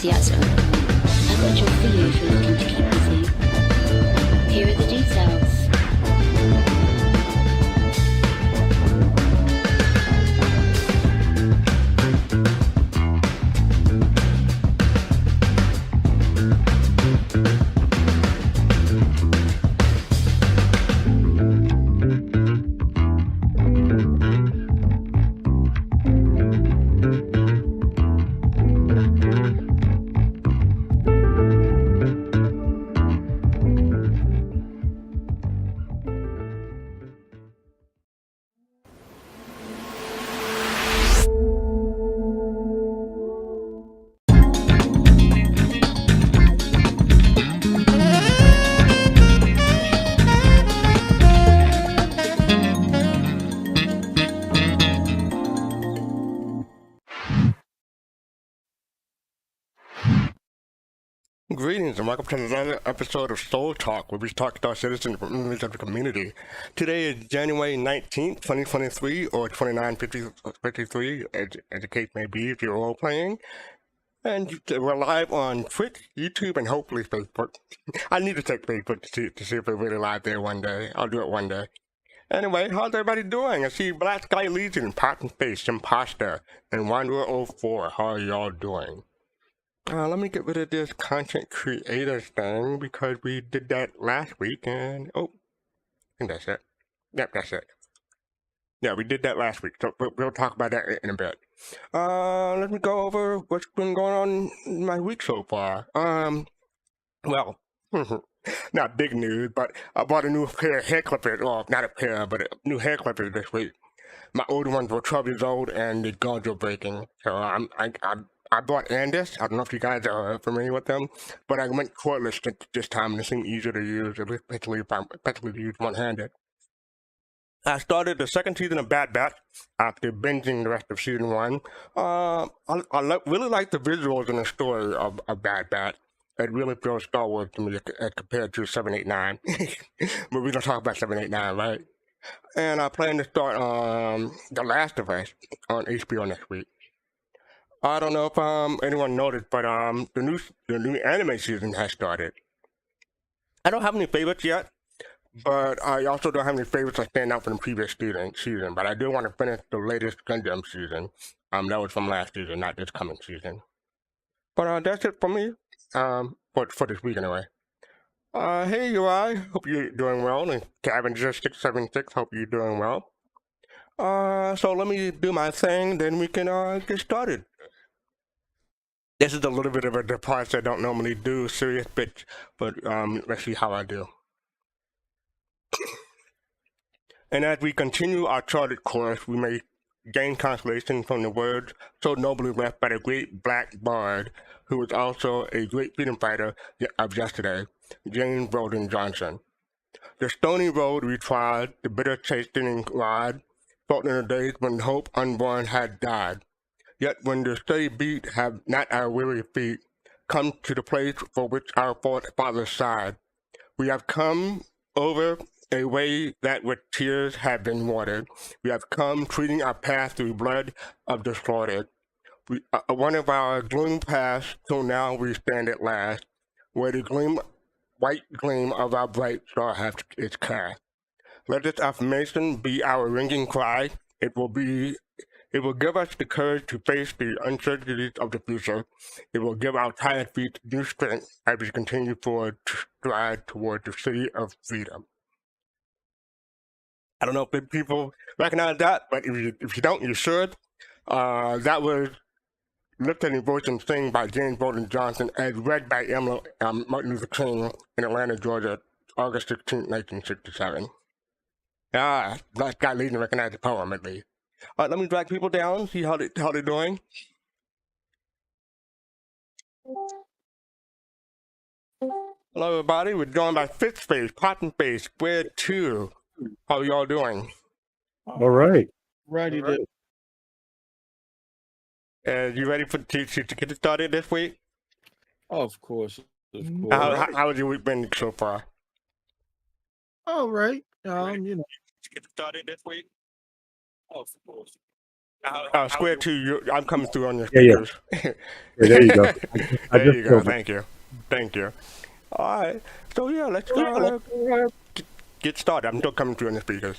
enthusiasm. I've got your fee if you're looking to keep busy. Here are the details. Greetings and welcome to another episode of Soul Talk, where we talk to our citizens and members of the community. Today is January 19th, 2023, or 2953, as the case may be if you're role-playing. And we're live on Twitch, YouTube, and hopefully Facebook. I need to check Facebook to see if we're really live there one day. I'll do it one day. Anyway, how's everybody doing? I see Black Sky Legion, Pattern Face, Imposter, and Wanderer 04. How are y'all doing? Let me get rid of this content creators thing because we did that last week and, I think that's it. Yep, that's it. Yeah, we did that last week, so we'll talk about that in a bit. Let me go over what's been going on in my week so far. Well, not big news, but I bought a new pair of hair clippers, well, not a pair, but a new hair clippers this week. My older ones were 12 years old and the guards were breaking, so I bought Andis. I don't know if you guys are familiar with them, but I went cordless this time and it seemed easier to use, especially to use one-handed. I started the second season of Bad Batch after binging the rest of season 1. I really like the visuals and the story of Bad Batch. It really feels Star Wars to me as compared to 789. But we're going to talk about 789, right? And I plan to start The Last of Us on HBO next week. I don't know if anyone noticed, but the new anime season has started. I don't have any favorites yet, but I also don't have any favorites that stand out from the previous season. But I do want to finish the latest Gundam season. That was from last season, not this coming season. But that's it for me. For this week anyway. Hey UI, hope you're doing well, and Scavenger676, hope you're doing well. So let me do my thing, then we can get started. This is a little bit of a departure I don't normally do, serious bitch, but let's see how I do. And as we continue our charted course, we may gain consolation from the words so nobly left by the great black bard, who was also a great freedom fighter of yesterday, James Weldon Johnson. The stony road we trod, the bitter chastening rod, felt in the days when hope unborn had died. Yet when the steady beat have not our weary feet come to the place for which our fathers sighed, we have come over a way that with tears have been watered. We have come treating our path through blood of the slaughtered. One of our gloom past till now we stand at last, where the white gleam of our bright star has its cast. Let this affirmation be our ringing cry. It will give us the courage to face the uncertainties of the future. It will give our tired feet new strength as we continue forward to stride toward the city of freedom. I don't know if people recognize that, but if you don't, you should. That was Lieutenant Voice and Sing by James Weldon Johnson, as read by Martin Luther King in Atlanta, Georgia, August 16, 1967. Black Sky Legion recognized the poem at least. Let me drag people down, see how they're doing. Hello, everybody. We're joined by Fifth Face, Cotton Face, Square 2. How are y'all doing? All right. Righty then. You ready to get it started this week? Of course. How has your week been so far? All right. To get it started this week? Of course. Square 2, I'm coming through on your Yeah. speakers. Yeah, there you go. I There just you go. filled it. Thank you. Thank you. All right. So yeah, let's go get started. I'm still coming through on the speakers.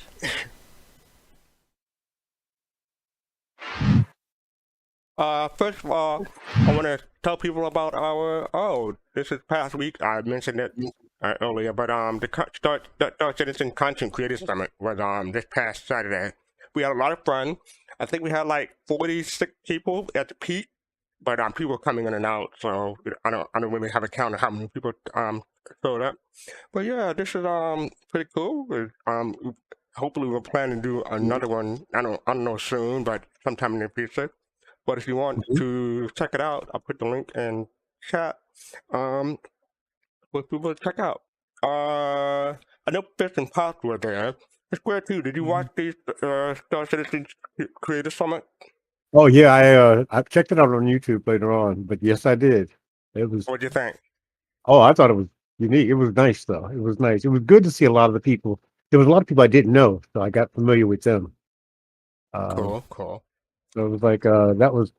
First of all, I want to tell people about this is past week. I mentioned it earlier, but the Star Citizen Content Creators Summit was this past Saturday. We had a lot of fun. I think we had like 46 people at the peak, but people were coming in and out, so I don't really have a count of how many people showed up. But yeah, this is pretty cool. Hopefully we're planning to do another one. I don't know soon, but sometime in the future. But if you want to check it out, I'll put the link in chat for people to check out. I know Fish and Pop were there. Square 2, did you watch the Star Citizen Creator Summit? Oh yeah, I checked it out on YouTube later on, but yes, I did. It was. What'd you think? Oh, I thought it was unique. It was nice though. It was nice. It was good to see a lot of the people. There was a lot of people I didn't know, so I got familiar with them. Cool. So it was like that was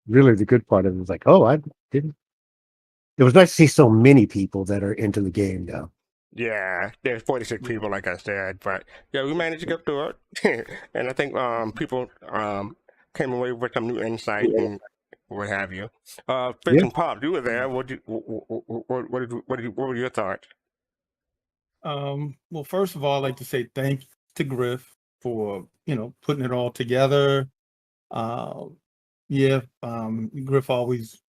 really the good part of it. It was like, oh, I didn't. It was nice to see so many people that are into the game now. Yeah, there's 46 people, like I said, but yeah, we managed to get through it, and I think people came away with some new insight and what have you. Fish and Pop, you were there. What were your thoughts? Well, first of all, I'd like to say thanks to Griff for putting it all together. Griff always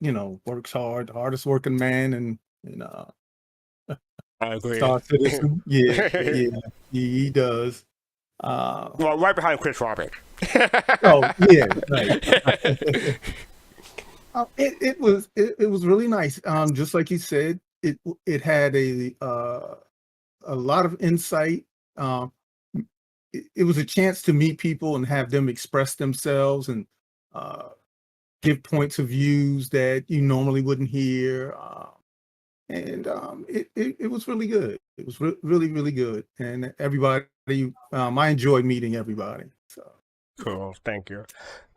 works hard, the hardest working man, and I agree. Star Citizen. he does. Well, right behind Chris Roberts. Oh yeah, right. It was really nice. Just like you said, it had a lot of insight. It was a chance to meet people and have them express themselves and give points of views that you normally wouldn't hear. It was really good. It was really, really good. And everybody, I enjoyed meeting everybody. So Cool, thank you.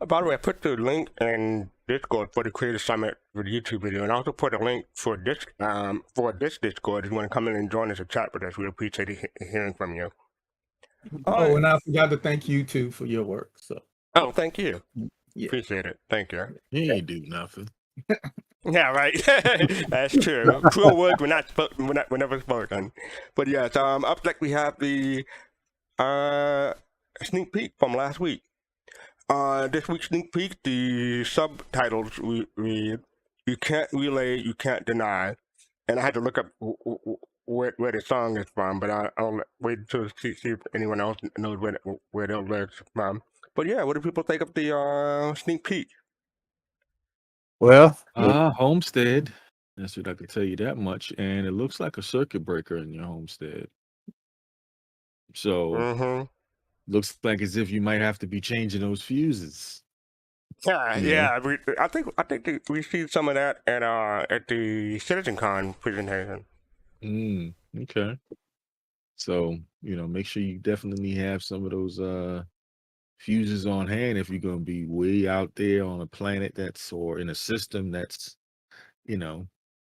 By the way, I put the link in Discord for the Creator Summit for the YouTube video, and I also put a link for this Discord. If you want to come in and join us and chat with us, we appreciate hearing from you. and I forgot to thank you too for your work. So thank you. Yeah. Appreciate it. Thank you. He ain't do nothing. Yeah, right. That's true. True words were never spoken. But yes, up next we have the sneak peek from last week. This week's sneak peek, the subtitles read, "You can't relay, you can't deny," and I had to look up where the song is from, but I'll wait to see if anyone else knows where the lyrics from. But yeah, what do people think of the sneak peek? Well, Homestead. That's what I can tell you that much. And it looks like a circuit breaker in your homestead. So looks like as if you might have to be changing those fuses. Yeah. I think we see some of that at the CitizenCon presentation. Okay. So make sure you definitely have some of those fuses on hand if you're going to be way out there on a planet or in a system that's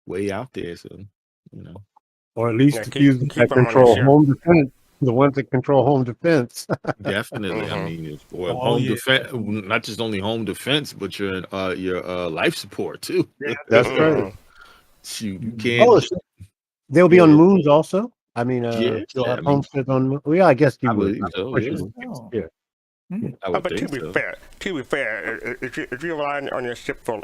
way out there. So or at least the keep fuses that them on control your home defense. The ones that control home defense. Definitely. I mean, home defense, not just only home defense, but your life support too. Yeah, that's right. Shoot, you can't. They'll be on moons also. I mean, you'll have I mean, homesteads on moon. Well, yeah, I guess you I would. believe so, Yeah. I would but think to be fair, if you're relying on your ship for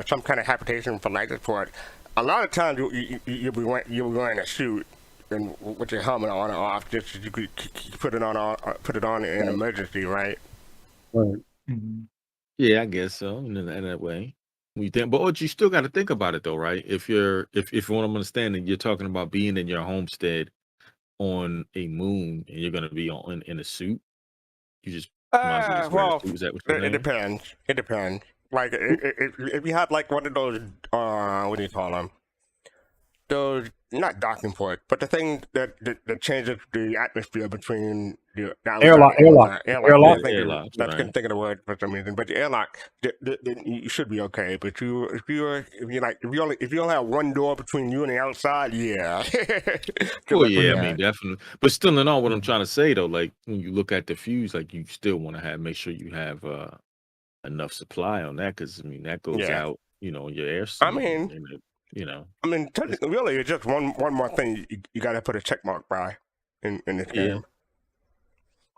some kind of habitation for life support, a lot of times you'll be wearing a suit and with your helmet on or off, just you could put it on in an emergency, right? Right. Yeah, I guess so. In that way, we think, but you still got to think about it though, right? If what I'm understanding, you're talking about being in your homestead on a moon and you're going to be in a suit. You just might as well just wear a suit. Is that what you're saying? It depends. Like if you have like one of those what do you call them? the not docking port, but the thing that changes the atmosphere between the Airlock, outside airlock. Airlocks, I right. couldn't think of the word for some reason. But the airlock, you should be okay. But if you only have one door between you and the outside, yeah. Good Well, luck with yeah, I that. mean, definitely. But still, in all, what I'm trying to say though, like when you look at the fuse, like you still want to make sure you have enough supply on that, because I mean that goes Yeah. out, your air I seat, mean, and it's- technically, really, it's just one more thing you got to put a check mark by in this Yeah. game.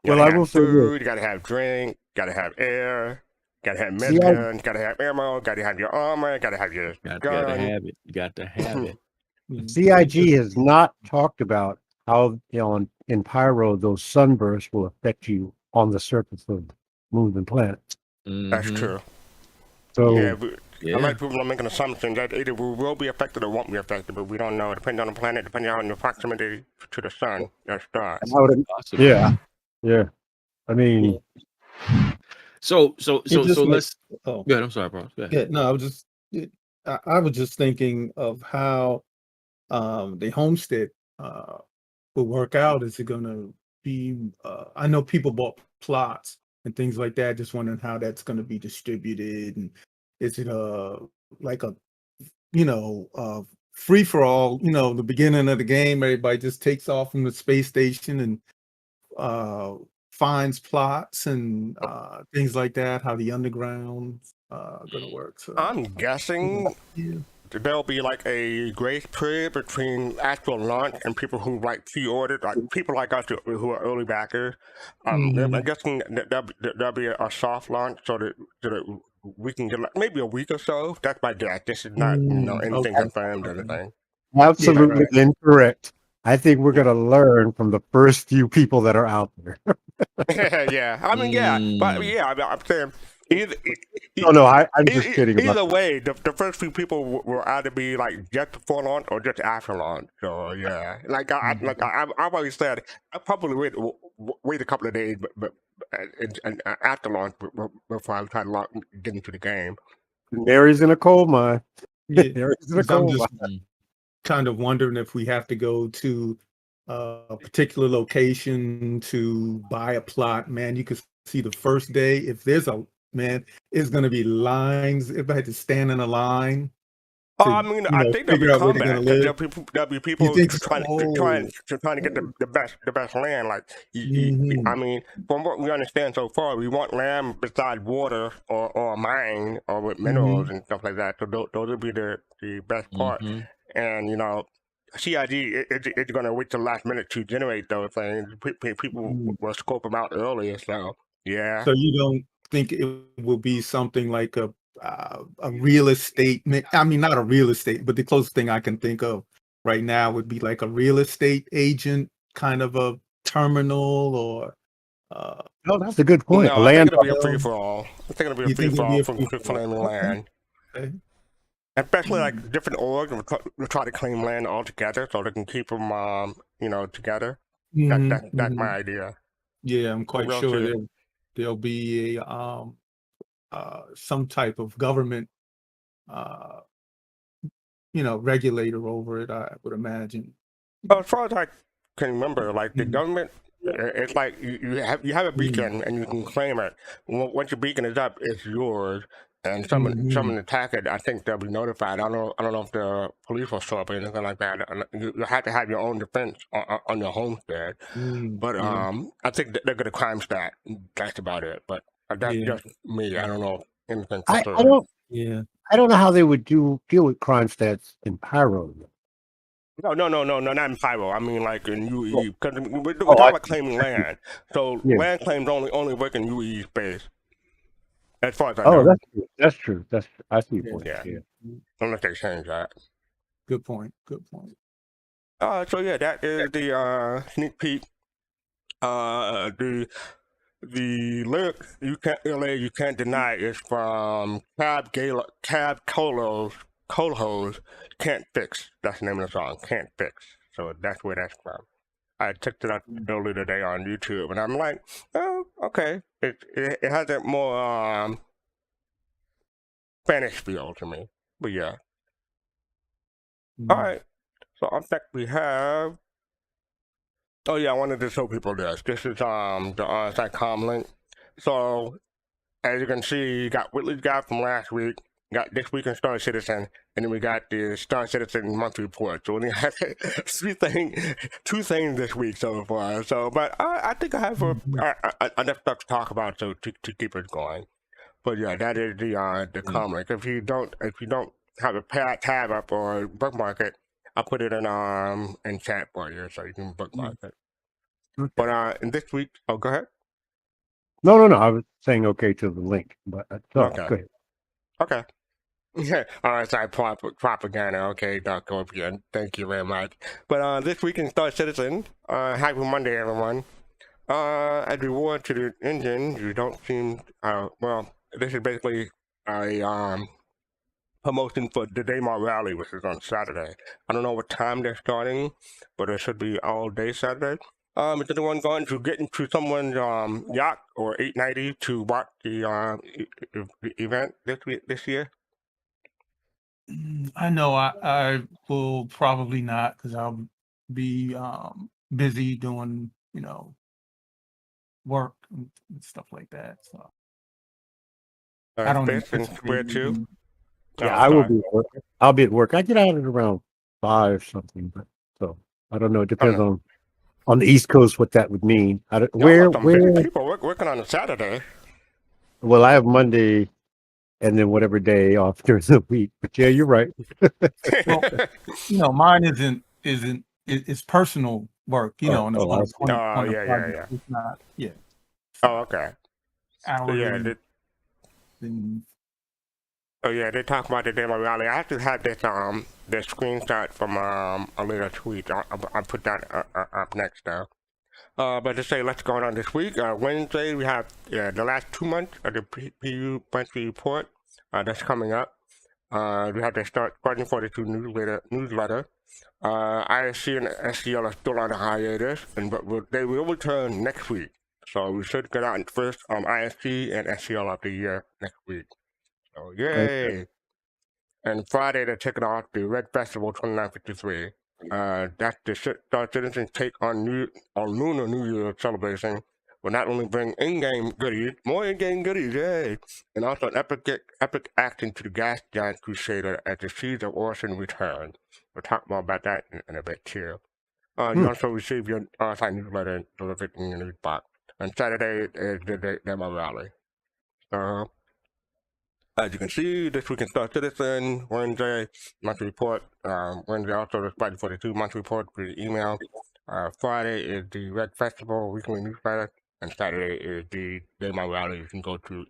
You Well, gotta I will have say this. food, you gotta have drink, gotta have air, gotta have medicine, gotta have ammo, gotta have your armor, gotta have your gotta gun. have it. You got to have it. CIG has not talked about how in Pyro those sunbursts will affect you on the surface of moons and planets. That's Mhm. true. So Yeah, Yeah. a lot of people are making assumptions that either we will be affected or won't be affected, but we don't know. Depending on the planet, depending on the proximity to the sun, or stars. I would, Possible. yeah. I mean, So just like- let's Oh, go ahead. I'm sorry, bro. Go ahead. yeah, no, I was just thinking of how the homestead will work out. Is it going to be? I know people bought plots and things like that. Just wondering how that's going to be distributed, and is it like a free for all? The beginning of the game, everybody just takes off from the space station and finds plots and things like that. How the underground's going to work? So I'm guessing yeah. there'll be like a grace period between actual launch and people who like pre-ordered, like people like us who are early backers. I'm guessing that there'll be a soft launch so that we can get like maybe a week or so. That's my guess. This is not anything Okay. confirmed or anything. absolutely right. incorrect. I think we're going to learn from the first few people that are out there. Yeah, I mean, but yeah, I'm saying either. No, I'm just kidding about Either way, the first few people will either be like just before launch or just after launch. So yeah, I've always said I probably wait a couple of days, but and after launch before I try to get into the game. Mary's in a coal mine. Yeah, Mary's in a 'cause I'm coal just mine. kind of wondering if we have to go to a particular location to buy a plot. Man, you could see the first day, if there's it's going to be lines. Everybody had to stand in a line. I mean, I think there'll be figure out where they're combat. gonna live. There'll be people think trying to get the best land. Like, I mean, from what we understand so far, we want land beside water or a mine or with minerals and stuff like that. So those will be the best part. And CIG it's going to wait till the last minute to generate those things. People will scope them out earlier. So yeah. So you don't think it will be something like a real estate? I mean, not a real estate, but the closest thing I can think of right now would be like a real estate agent, kind of a terminal, or Oh, that's a good point. No, A I land. think it'll be a free for all. I think it'll be a You free think for it'll be all a from free-for-all? claiming land. Okay. Especially like different orgs will try to claim land all together so they can keep them, together. That's my idea. Yeah, I'm quite We'll sure see. there'll be a some type of government regulator over it, I would imagine. As far as I can remember, like the government, it's like you have a beacon and you can claim it. Once your beacon is up, it's yours. And someone attack it, I think they'll be notified. I don't know if the police will show up or anything like that. You have to have your own defense on your homestead. But I think they're gonna crime stat. That's about it. But that's just me. I don't know anything for I sure. don't know how they would deal with crime stats in Pyro. No, not in Pyro. I mean, like in UE, because we're talking about claiming land. So land claims only work in UE space, as far as I know. That's true. I see your point. Yeah. Yeah. Unless they change that. Good point. So yeah, that is the sneak peek. The lyric you can't deny is from Cab Colos Can't Fix. That's the name of the song, Can't Fix. So that's where that's from. I checked it out earlier today on YouTube, and I'm like, oh, okay. It has a more Spanish feel to me, but yeah. All right. So up next we have. Oh yeah, I wanted to show people this. This is the RSI Comm-link. So as you can see, you got Whitley's guide from last week, got This Week in Star Citizen, and then we got the Star Citizen monthly report. So we only have two things this week so far. So, but I think I have enough stuff to talk about to keep it going. But yeah, that is the Comm-link. If you don't have a tab up or bookmark it, I'll put it in chat for you so you can bookmark it. Okay. But in this week, oh, go ahead. No. I was saying okay to the link, but Okay. go ahead. Okay. Yeah. All right. Sorry, propaganda. Okay, Doc, go up again. Thank you very much. But this week in Star Citizen, happy Monday, everyone. As reward to the engine, you don't seem. Well, this is basically a promotion for the Daymar Rally, which is on Saturday. I don't know what time they're starting, but it should be all day Saturday. Is anyone going to get into someone's yacht or 890 to watch the event this year? I know I will probably not, because I'll be busy doing, work and stuff like that. So I don't Space and Square anticipate. too. Yeah, I will be at work. I'll be at work. I get out at around 5 something, but so I don't know. It depends on the East Coast what that would mean. Where people working on a Saturday. Well, I have Monday and then whatever day off during the week. But yeah, you're right. Well, mine isn't it's personal work, and it's on the yeah. project. It's not, yeah. Oh, okay. Hourly, they talk about the Daymar Rally. I actually had this screenshot from a later tweet. I'll put that up next though. But to say what's going on this week, Wednesday we have the last 2 months of the PU monthly report that's coming up. We have to start Squadron 42 newsletter. ISC and SCL are still on a hiatus, but they will return next week. So we should get out in first ISC and SCL of the year next week. So yay! Okay. And Friday they're taking off the Red Festival 2953. That's the Star Citizen take on Lunar New Year celebration. Will not only bring more in-game goodies, yay! And also an epic action to the gas giant crusader as the Siege of Orison Returns. We'll talk more about that in a bit too. You also receive your RSI newsletter delivered in your news box. On Saturday is the Daymar Rally. As you can see, this week in Star Citizen, Wednesday, monthly report. Wednesday also the Squadron 42 monthly report through email. Friday is the Red Festival weekly newsletter, and Saturday is the Daymar Rally. You can go to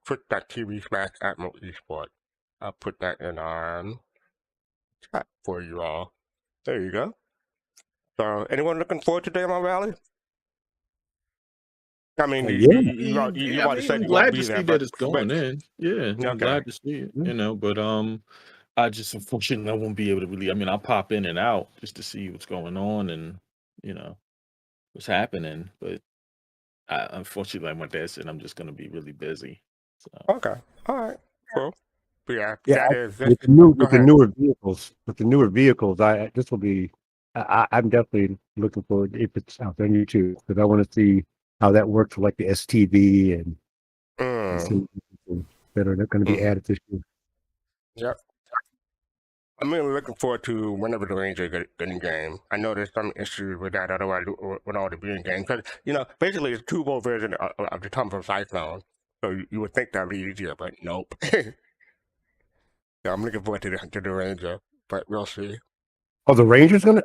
twitch.tv/Admiral Esport. I'll put that in chat for you all. There you go. So, anyone looking forward to Daymar Rally? I mean, you already said I'm glad to see that it's going in. Yeah, I'm glad to see it. But I just unfortunately I won't be able to really. I mean, I'll pop in and out just to see what's going on and what's happening. But unfortunately, like my dad said, I'm just going to be really busy. So. Okay, all right, cool. But yeah. With the newer vehicles, this will be. I'm definitely looking forward if it's out there on YouTube because I want to see how that works with like the STV and that are going to be added this year. Yep. I'm really looking forward to whenever the Ranger get in game. I know there's some issues with that otherwise with all the being games because basically it's a turbo version of the Tumble Cyclone, so you would think that'd be easier, but nope. Yeah, I'm looking forward to the Ranger, but we'll see. Oh, the Ranger's gonna.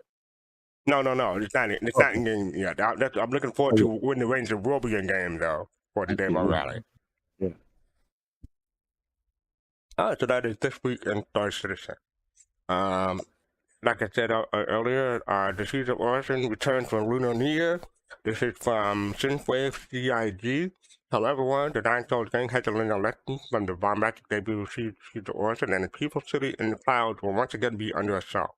No, it's not. It's not in game yet. I'm looking forward to when the Ranger will be in game though for the Daymar Rally. Yeah. All right, so that is this week in Star Citizen. Like I said earlier, the Siege of Orison returns from Lunar New Year. This is from Synthwave CIG. However, the Nine Souls gang has to learn a lesson from the bombastic debut of Siege of Orison, and the People City in the clouds will once again be under assault.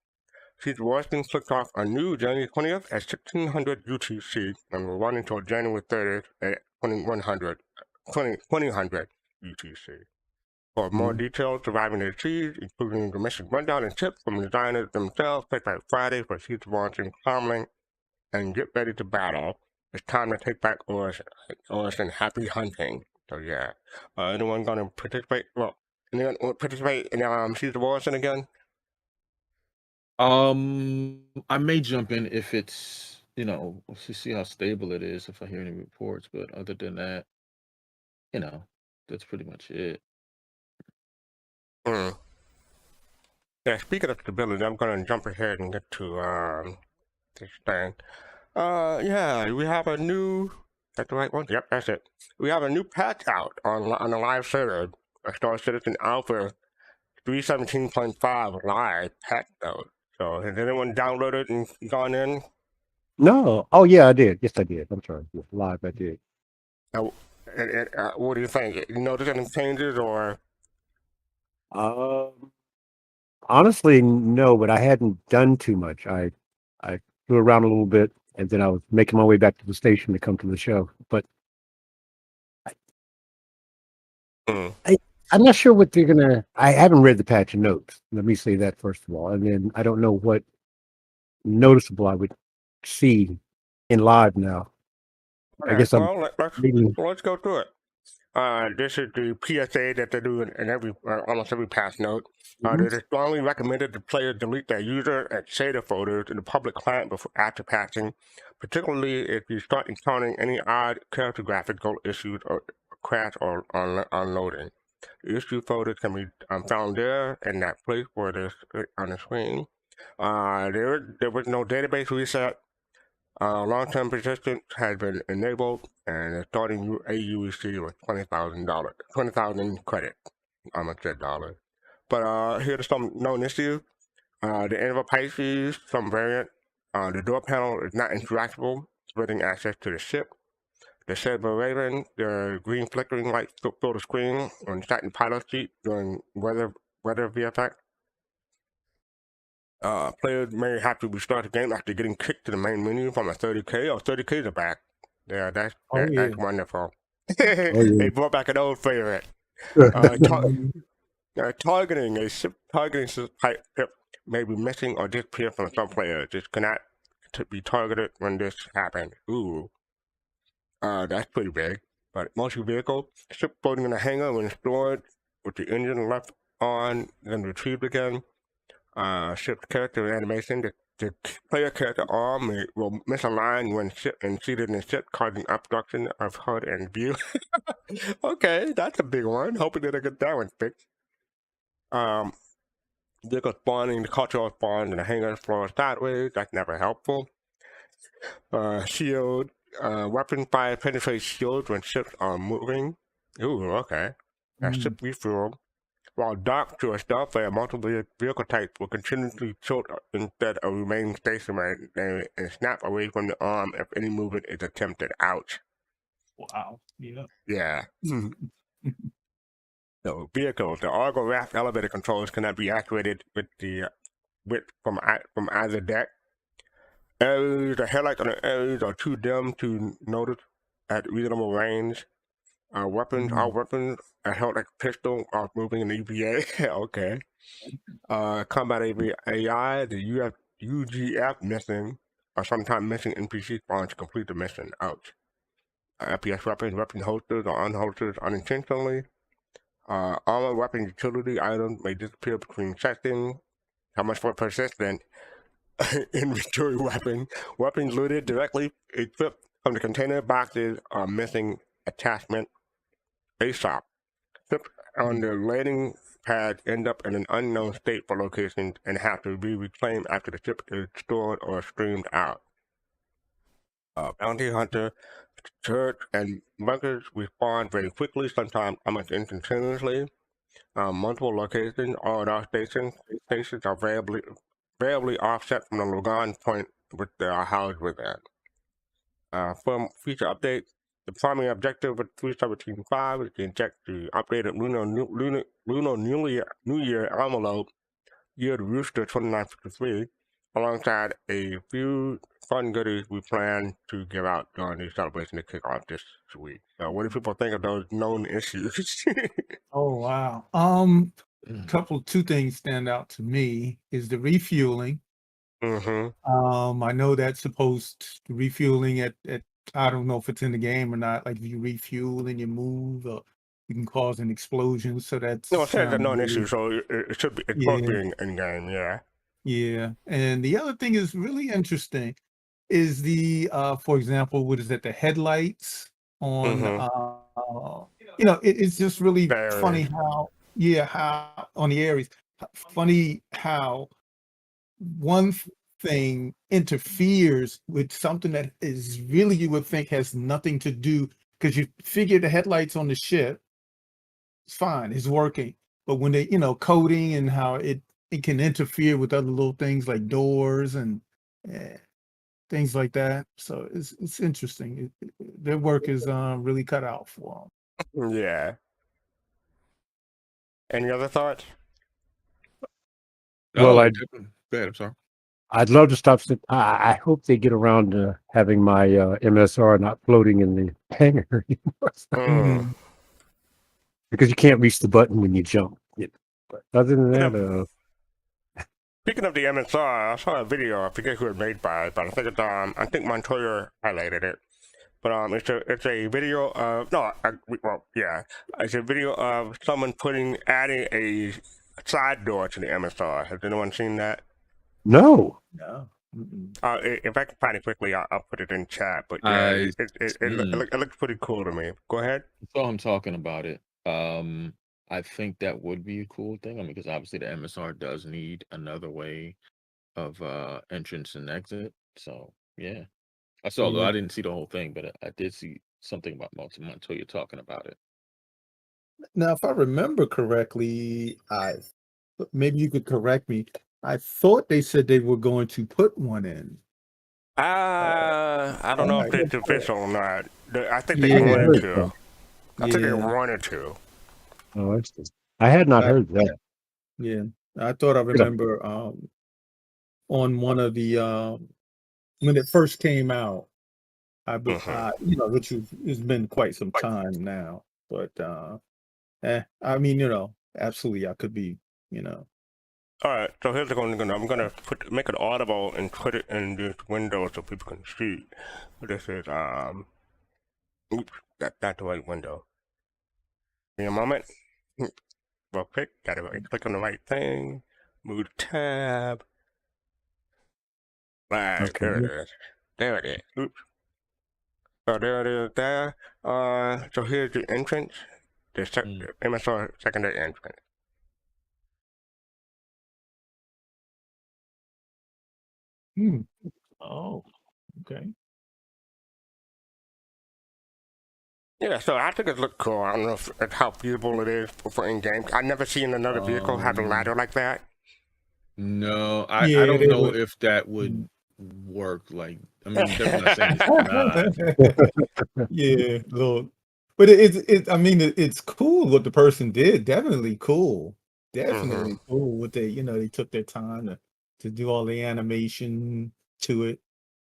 Siege of Orison kicks off anew January 20th at 1600 UTC and will run until January 30th at 2000 UTC. For more details surviving the siege, including the mission rundown and tips from the designers themselves, check out Friday for Siege of Orison Comm-link, and get ready to battle. It's time to take back Orison. Happy hunting. So yeah, anyone gonna participate? Well, anyone want to participate in Siege of Orison again? I may jump in if it's, we'll see how stable it is if I hear any reports. But other than that, that's pretty much it. Hmm. Yeah, speaking of stability, I'm gonna jump ahead and get to this thing. Yeah, we have a new. That's the right one. Yep, that's it. We have a new patch out on the live server. A Star Citizen Alpha 3.17.5 live patch note. So has anyone downloaded and gone in? No. Oh yeah, I did. Yes, I did. I'm sorry. Yeah, live, I did. What do you think? You notice any changes or? Honestly, no, but I hadn't done too much. I flew around a little bit, and then I was making my way back to the station to come to the show. But I'm not sure what they're gonna. I haven't read the patch notes. Let me say that first of all, and then I don't know what noticeable I would see in live now. I guess I'm. Well, let's go through it. This is the PSA that they do in every almost every patch note. It is strongly recommended that players delete their user and shader folders in the public client after patching, particularly if you start encountering any odd character graphical issues or crash or unloading. The issue folders can be found there in that place where it is on the screen. There was no database reset. Long-term persistence has been enabled, and the starting AUEC was $20,000 credit. I almost said dollars. But here are some known issues. The interval Pisces, some variant. The door panel is not interactable, splitting access to the ship. The Saber Raven, the green flickering light fill the screen on the Titan pilot seat during weather VFX. Players may have to restart the game after getting kicked to the main menu from a 30K or 30Ks are back. Yeah, that's wonderful. They brought back an old favorite. Targeting a ship type may be missing or disappear from some players. This cannot be targeted when this happens. Ooh. That's pretty big. But multi-vehicle, ship floating in a hangar when stored with the engine left on, then retrieved again. Ship's character animation, the player character arm will misalign when seated in the ship, causing obstruction of HUD and view. Okay, that's a big one. Hoping that I get that one fixed. Vehicle spawning, the cultural spawn in the hangar floor sideways, that's never helpful. Shield, weapon fire penetrates shields when ships are moving. Ooh, okay. Ship refuel. While docked to a starflare, multiple vehicle types will continuously tilt instead of remaining stationary and snap away from the arm if any movement is attempted. Ouch. Wow. Yeah. Yeah. So vehicles, the Argo Raft elevator controls cannot be activated from either deck. The headlights on the areas are too dim to notice at reasonable range. All weapons are held like a pistol are moving in the EVA. Okay. Combat AI, the UGF missing, or sometimes missing NPC spawns to complete the mission. Ouch. FPS weapon holsters or unholsters unintentionally. Armor weapon utility items may disappear between settings. How much for persistent? Inventory weapons looted directly equipped from the container boxes are missing attachment. ASOP. Ships on the landing pad end up in an unknown state for locations and have to be reclaimed after the ship is stored or streamed out. Bounty hunter, turrets, and bunkers respawn very quickly, sometimes almost instantaneously. Multiple locations, all at our stations are variably offset from the Lugan point which they are housed within. For feature update, the primary objective of 3.17.5 is to inject the updated Lunar New Year envelope, year to Rooster 2953, alongside a few fun goodies we plan to give out during the celebration to kick off this week. So, what do people think of those known issues? Oh wow. Two things stand out to me is the refueling. I know that's refueling at I don't know if it's in the game or not. Like if you refuel and you move, you can cause an explosion. So that's No, it says a known issue, so it should be. It's supposed to be in game, yeah. Yeah, and the other thing is really interesting is the for example, what is that? The headlights on it's just really funny how how on the Aries, funny how one thing interferes with something that is really you would think has nothing to do because you figure the headlights on the ship, it's fine, it's working, but when they coding and how it can interfere with other little things like doors and things like that. So it's interesting. Their work is really cut out for them. Yeah. Any other thoughts? Well, go ahead. I'm sorry. I'd love to stop. I hope they get around to having my MSR not floating in the hangar anymore. Because you can't reach the button when you jump. But other than that, speaking of the MSR, I saw a video. I forget who it made by, but I think Montoya highlighted it. But it's a video of it's a video of someone adding a side door to the MSR. Has anyone seen that? No. If I can find it quickly, I'll put it in chat. But yeah, it looks pretty cool to me. Go ahead. So I'm talking about it. I think that would be a cool thing. I mean, because obviously the MSR does need another way of entrance and exit. So yeah, I saw. Though I didn't see the whole thing, but I did see something about Montoya talking about it. Now, if I remember correctly, maybe you could correct me. I thought they said they were going to put one in. I don't know if it's official or not. I think they wanted to. I think they wanted to. Oh, I had not heard that. Yeah, I thought I remember on one of the when it first came out, which has been quite some time now. But I mean, absolutely, I could be, All right, so here's what I'm gonna make it audible and put it in this window so people can see. This is oops, that's the right window. Give me a moment. Real quick, gotta click on the right thing, move the tab. Right, there it is. There it is. Oops. So there it is there. So here's the entrance, the MSR secondary entrance. Oh, okay. Yeah, so I think it looked cool. I don't know how feasible it is for in-game. I've never seen another vehicle have a ladder like that. No, I don't know if that would work. Like, I mean, they're not saying it's not. Yeah, look, but I mean, it's cool what the person did. Definitely cool. Definitely cool what they took their time to do all the animation to it.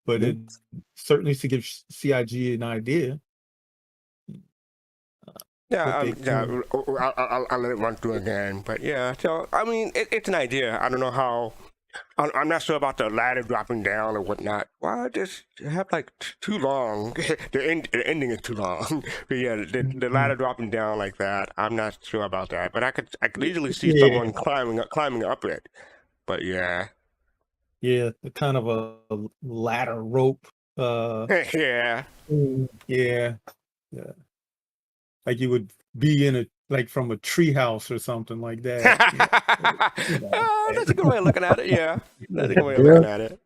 But it certainly to give CIG an idea. Yeah, I'll let it run through again. But yeah, so I mean, it's an idea. I don't know how. I'm not sure about the ladder dropping down or whatnot. Why just have like too long? The ending is too long. But yeah, the ladder dropping down like that, I'm not sure about that. But I could easily see someone climbing up it. But yeah. Yeah, the kind of a ladder rope. Yeah. Yeah. Like you would be from a treehouse or something like that. That's a good way of looking at it. Yeah, that's a good way of looking at it.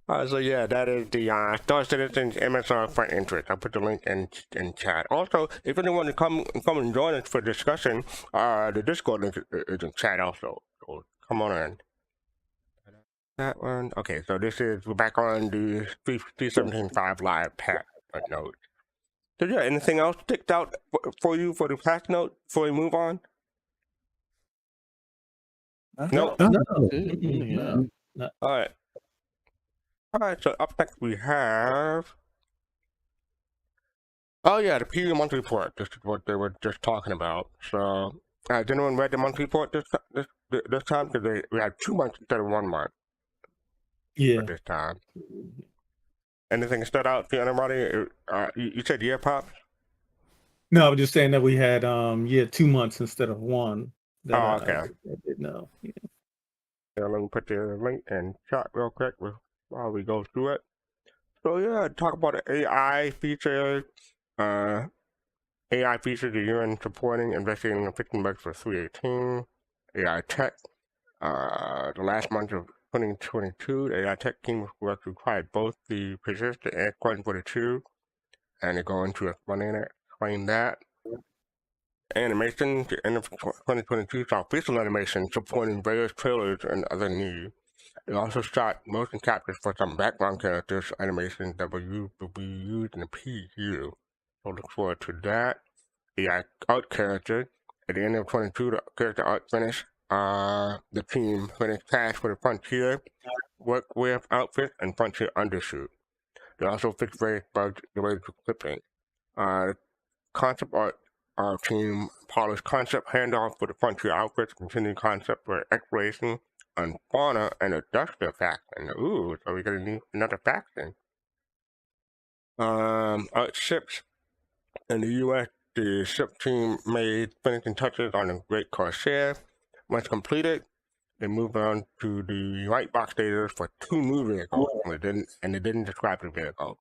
So yeah, that is the Star Citizen MSR front entrance. I'll put the link in chat. Also, if anyone to come and join us for discussion, the Discord link is in chat also. So come on in. That one. Okay, so we're back on the 3.17.5 live patch note. So yeah, anything else sticked out for you for the patch note before we move on? No. No. All right. All right, so up next we have. Oh yeah, the PU monthly report. This is what they were just talking about. So, did anyone read the monthly report this time? Because we had 2 months instead of 1 month Yeah. this time. Anything stood out to anybody? You said yeah, Pop? No, I was just saying that we had 2 months instead of one. Oh, okay. I didn't know. Yeah. Yeah, let me put the link in chat real quick while we go through it. So yeah, talk about the AI features. AI features the UN supporting, investigating, and fixing bugs for 318. AI tech. The last month of 2022, the AI tech team worked to try both the persistent and Squadron 42, and they go into explain that. Animation, the end of 2022 saw facial animation supporting various trailers and other needs. It also shot motion captures for some background characters animations that will be used in the PU. So look forward to that. AI art character. At the end of 22, the character art finished. The team finished tasks for the Frontier workwear outfit and Frontier undersuit. They also fixed various bugs related to clipping. The concept art team polished concept handoff for the Frontier outfits, continued concept for exploration on fauna and industrial faction. Ooh, so we're gonna need another faction. Art ships in the U.S. The ship team made finishing touches on the Great Corsair. Once completed, they moved on to the white box data for 2 new vehicles, and they didn't describe the vehicle.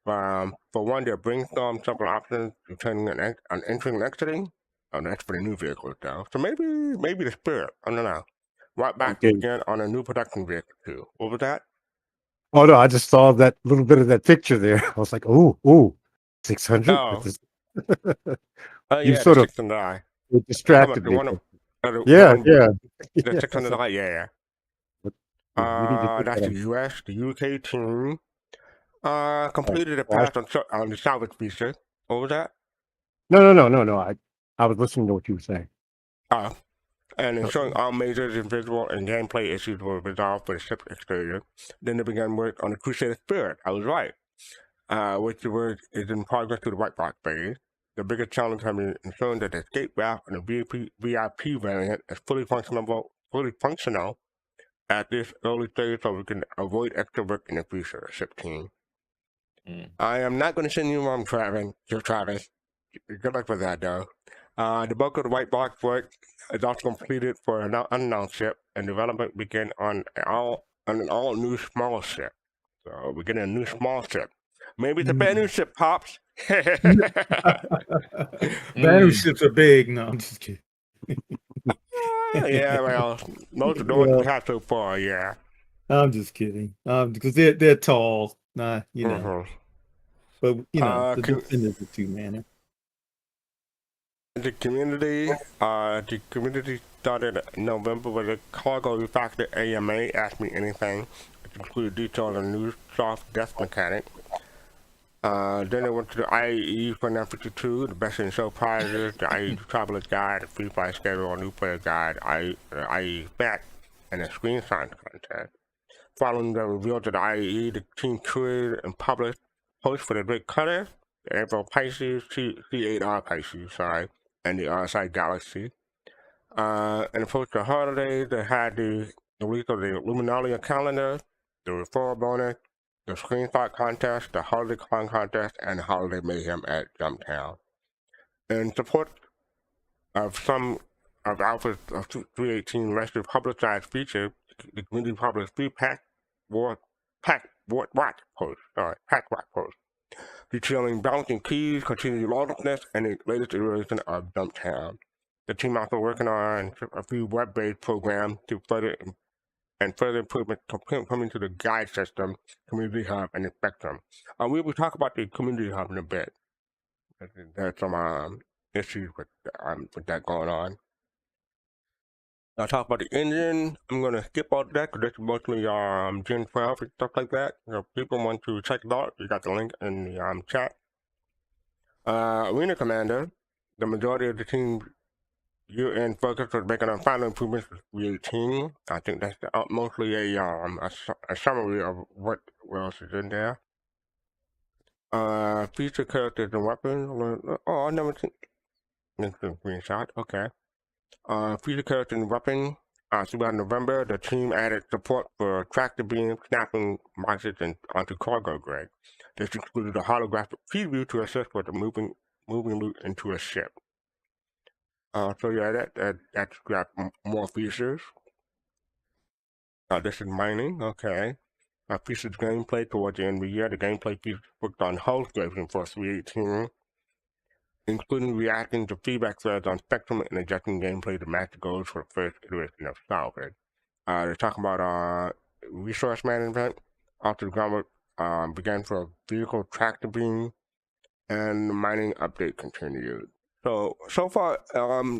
For one, they brainstormed several options returning and entering and exiting. Oh, that's for the new vehicles, though. So maybe the Spirit. I don't know. White box Okay. again on a new production vehicle too. What was that? Oh no, I just saw that little bit of that picture there. I was like, oh, 600. Oh, You yeah, the sort of 600i. distracted The me. one, the Yeah, one, yeah. the 600i. Yeah. We need to do That's that the U.S. The U.K. team completed a on- pass on the salvage feature. What was that? No. I was listening to what you were saying. And ensuring all major visual and gameplay issues were resolved for the ship's exterior. Then they began work on the Crusader Spirit. I was right. Which the word is in progress to the white box phase. The biggest challenge has been ensuring that the escape route and the VIP variant is fully functional at this early stage so we can avoid extra work in the future, ship team. I am not going to send you home, Travis. Good luck with that, though. The bulk of the white box work is also completed for an unknown ship, and development began on an all new small ship. So we're getting a new small ship. Maybe it's a brand new ship, Pops. Battle ships are big. No, I'm just kidding. Yeah, well, most of the ones we have so far, yeah. I'm just kidding. Because they're tall. Nah, you know. But the Defenders are 2-manner. The community started in November with a cargo refactor AMA, Ask Me Anything, which included details on new soft death mechanic. Then they went to the IAE for Ep.83, the best in show prizes, the IAE Traveler's Guide, the free flight schedule, new player guide, IAE back, and a screenshot contest. Following the reveal to the IAE, the team created and published posts for the Great Cutter, the April Pisces, C8R Pisces, and the RSI Galaxy. And for the holidays, they had the release of the Lunar New Year calendar, the referral bonus, the screenshot contest, the holiday con contest, and the holiday mayhem at Jumptown. In support of some of Alpha 318 less publicized features, the community published 3 pack watch posts detailing balancing keys, continued lawlessness, and the latest iteration of Jumptown. The team also working on a few web-based programs to further improvements coming to the guide system, community hub, and the spectrum. We will talk about the community hub in a bit. There's some issues with that going on. I'll talk about the engine. I'm going to skip all that because it's mostly Gen 12 and stuff like that. If people want to check it out, you got the link in the chat. Arena Commander, the majority of the team year-end focus was making on final improvements with 318. I think that's mostly a summary of what what else is in there? Feature characters and weapons. Oh, I never seen this screenshot. Okay. Feature characters and weapons. Throughout November, the team added support for tractor beam snapping boxes and onto cargo grade. This included a holographic preview to assist with the moving loot into a ship. So yeah, that's got more features. This is mining. Okay. Features gameplay towards the end of the year. The gameplay features worked on hull scraping for 318, including reacting to feedback threads on Spectrum and adjusting gameplay to match the goals for the first iteration of Salvage. They're talking about resource management. After the groundwork began for a vehicle tractor beam, and the mining update continued. So far,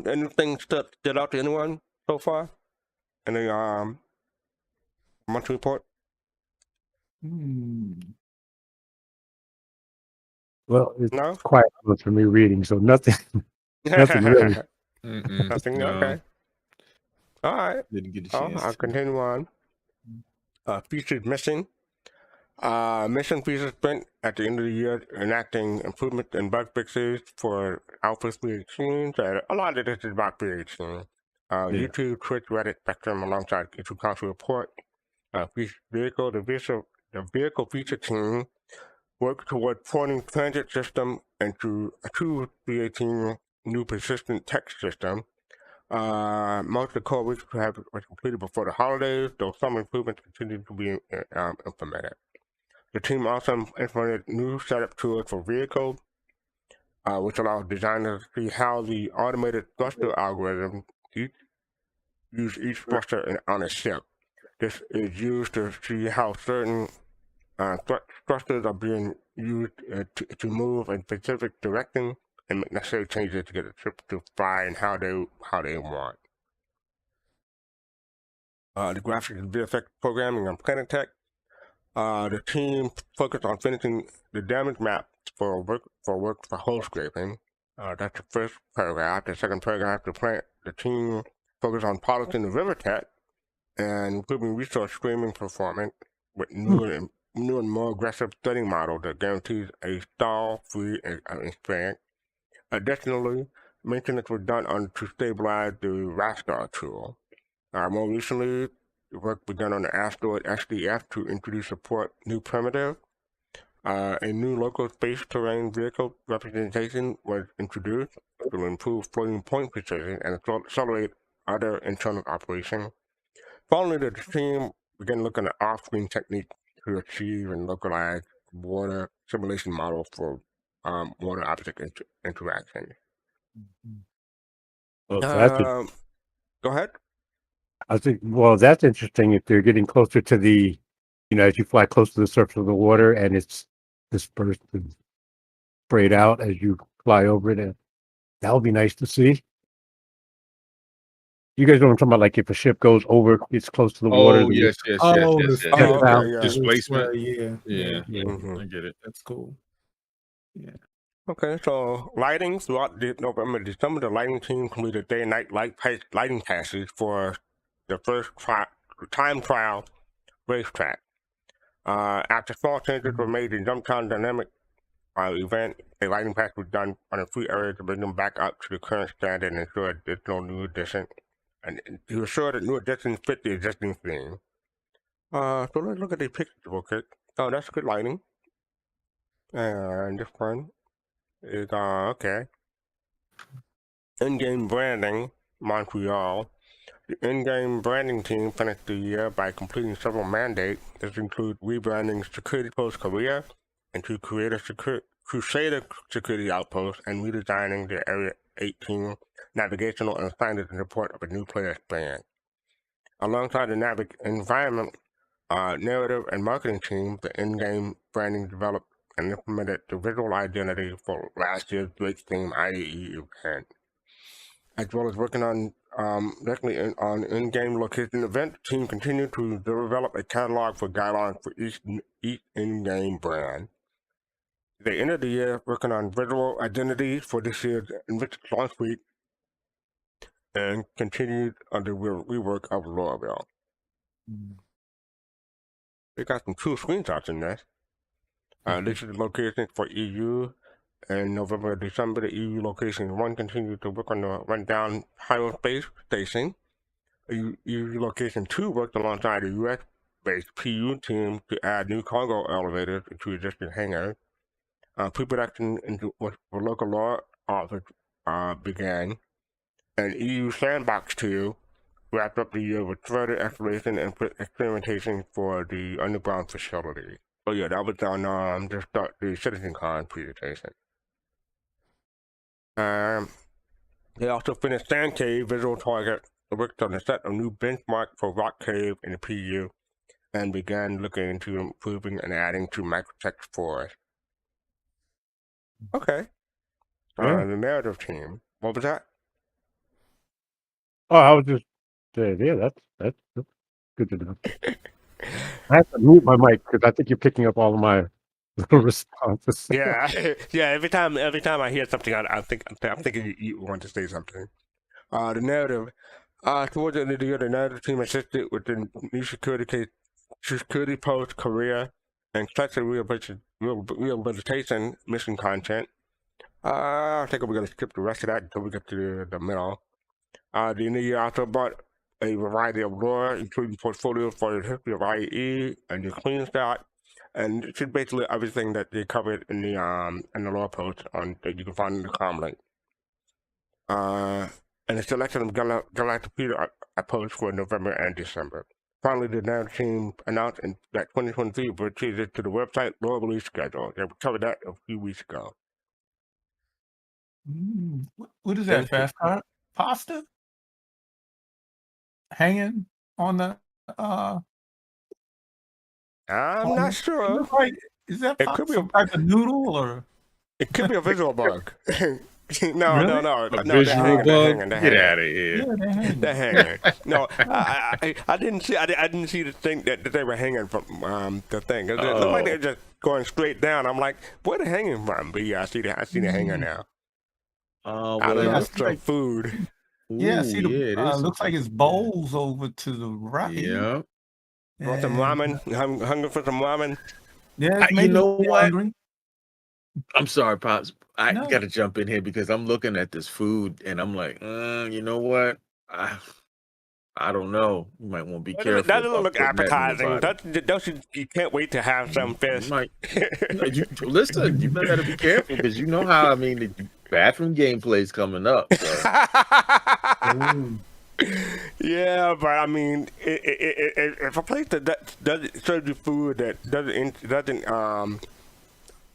anything stood out to anyone so far? Any monthly report? Well, it's No? quiet for me reading, so nothing, nothing really. Nothing. No. Okay. All right. Didn't get a chance. I'll continue on. Featured mission. Mission features spent at the end of the year enacting improvements and bug fixes for Alpha 318. So a lot of this is about 318. YouTube, Twitch, Reddit, Spectrum, alongside issue council report. Vehicle. The vehicle feature team worked toward porting transit system into a 318 new persistent text system. Most of the core weeks were completed before the holidays, though some improvements continue to be implemented. The team also implemented new setup tools for vehicles, which allows designers to see how the automated thruster algorithm use each thruster on a ship. This is used to see how certain thrusters are being used to move in specific direction and make necessary changes to get the ship to fly and how they want. The graphics and VFX programming on Planet Tech. The team focused on finishing the damage map for work for hull scraping. That's the first paragraph. The second paragraph, the team focused on polishing the river tech and improving resource streaming performance with new and more aggressive threading model that guarantees a stall-free experience. Additionally, maintenance was done to stabilize the Rastar tool. More recently, the work began on the asteroid SDF to introduce support new primitive. A new local space terrain vehicle representation was introduced to improve floating point precision and accelerate other internal operations. Finally, the team began looking at off-screen techniques to achieve and localize water simulation model for water object interaction. Well, Go ahead. I think, well, that's interesting if they're getting closer to the, as you fly close to the surface of the water and it's dispersed and sprayed out as you fly over it. That would be nice to see. You guys know what I'm talking about? Like if a ship goes over, it's close to the water. Yes. Okay, yeah. Displacement. Yeah. Mm-hmm. I get it. That's cool. Yeah. Okay, so lighting throughout November, December, the lighting team completed day and night lighting passes for the first time trial racetrack. After small changes were made in Jumptown Dynamic event, a lighting pass was done on a free area to bring them back up to the current standard and ensure there's no new addition, and to ensure that new additions fit the existing theme. So let's look at the pictures real quick. Oh, that's good lighting. And this one is okay. In-game branding, Montreal. The in-game branding team finished the year by completing several mandates. This includes rebranding Security Post Korea into Crusader Security Outpost and redesigning the Area 18 navigational and signage in support of a new player experience. Alongside the environment, narrative, and marketing teams, the in-game branding developed and implemented the visual identity for last year's Drake's Theme IAE event. As well as working on on in-game location event, the team continued to develop a catalog for guidelines for each in-game brand. They ended the year working on visual identity for this year's Invictus launch week and continued on the rework of Lorville. We got some cool screenshots in this. This is the location for EU. In November and December, the EU location 1 continued to work on the rundown Pyro space station. EU location 2 worked alongside the US-based PU team to add new cargo elevators to existing hangars. Pre-production for local law office began, and EU Sandbox 2 wrapped up the year with further exploration and experimentation for the underground facility. Oh yeah, that was on the CitizenCon presentation. They also finished Sand Cave Visual Target, worked on a set of new benchmark for Rock Cave in the PU, and began looking into improving and adding to microtext for it. Okay. Yeah. The narrative team. What was that? Oh, I was just saying, yeah, that's good to know. I have to mute my mic because I think you're picking up all of my little responses. Yeah, yeah. Every time I hear something, I'm thinking you want to say something. The narrative. Towards the end of the year, the narrative team assisted with the new security post career and structured rehabilitation mission content. I think we're gonna skip the rest of that until we get to the middle. The new year also brought a variety of lore, including portfolios for the history of IE and the clean start, and it's basically everything that they covered in the lore post on that you can find in the Comm-link. And a selection of Galactic Peter posts for November and December. Finally, the narrative team announced that 2023 will change to the website lore release schedule. They covered that a few weeks ago. What is that, fastcart? Pasta? Hanging on the I'm not sure. Is that It could be some type of noodle or? It could be a visual bug. No, Really? no. A visual bug? Get out of here. Yeah, They're hanging. No, I didn't see. I didn't see the thing that they were hanging from the thing. It looked like they're just going straight down. I'm like, where they hanging from? But yeah, I see the hanger now. I don't know. It's like food. Yeah, see, it is. looks like it's bowls over to the right. Yeah. Want some ramen? Hungry for some ramen? Yeah, You know what? hungry. I'm sorry, Pops. I No. got to jump in here because I'm looking at this food and I'm like, you know what? I don't know. You might want to be careful. That doesn't about look putting that in your appetizing. You can't wait to have some fish. Listen, you better be careful because you know how the bathroom gameplay's coming up. So. Yeah, but I mean, if a place that doesn't serve you food that doesn't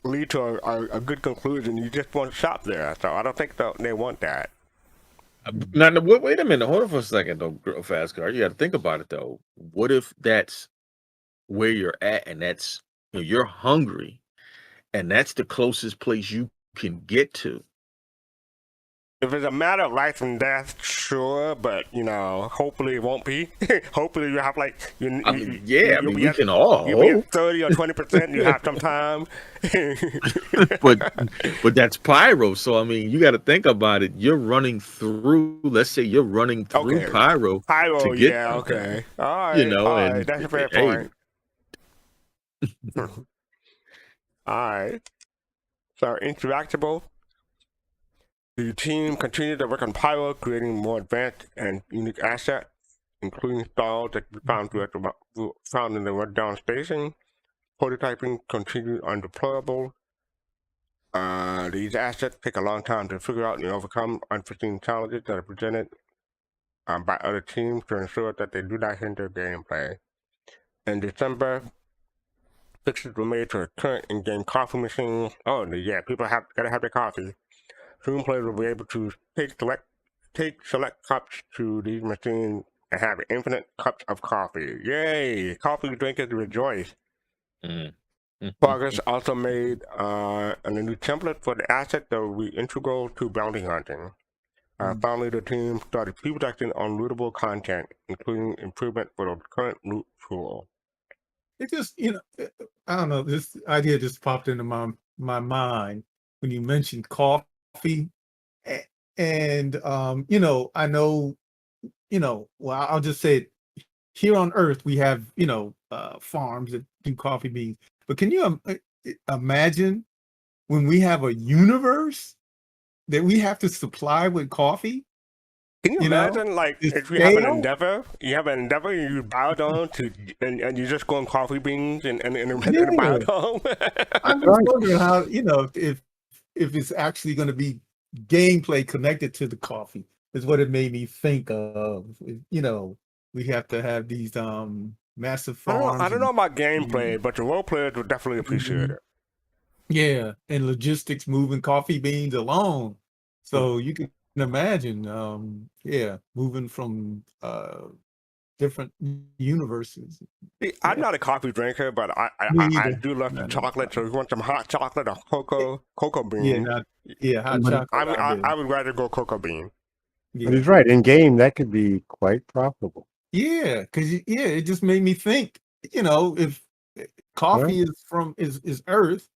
lead to a good conclusion, you just want to shop there. So I don't think they want that. Now, wait a minute. Hold on for a second, though, fastcart. You got to think about it, though. What if that's where you're at and that's you're hungry and that's the closest place you can get to? If it's a matter of life and death, sure, but hopefully it won't be. Hopefully you have we can all you'll be at 30 or 20%. You have some time. but that's pyro. So you got to think about it. You're running through. Let's say you're running through pyro. Pyro, to get okay. All right, all right. That's a fair point. All right. So interactable. The team continued to work on Pyro, creating more advanced and unique assets, including styles that we found in the rundown station. Prototyping continued on deployable. These assets take a long time to figure out and overcome unforeseen challenges that are presented by other teams to ensure that they do not hinder gameplay. In December, fixes were made to current in-game coffee machines. Oh, yeah, people gotta have their coffee. Soon players will be able to take select cups to these machines and have infinite cups of coffee. Yay! Coffee drinkers rejoice. Progress also made on a new template for the asset that will be integral to bounty hunting. Finally, the team started pre-production on lootable content, including improvement for the current loot pool. It just, I don't know, this idea just popped into my mind when you mentioned coffee. And I know, well, I'll just say it, here on Earth we have, farms that do coffee beans. But can you imagine when we have a universe that we have to supply with coffee? Can you imagine, like, the if you have an scale? endeavor, and you bow down to, and you just go on coffee beans in a Yeah. biodome? I'm just wondering how, if it's actually going to be gameplay connected to the coffee is what it made me think of. We have to have these massive farms. I don't know about gameplay, but the role players would definitely appreciate it. Yeah, and logistics moving coffee beans along. So you can imagine, moving from different universes. See, I'm not a coffee drinker, but I Me I either. do love some chocolate. So if you want some hot chocolate or cocoa Yeah, beans, hot chocolate. I would rather go cocoa bean. Yeah. But he's right. In game, that could be quite profitable. Yeah, because it just made me think. If coffee is Earth,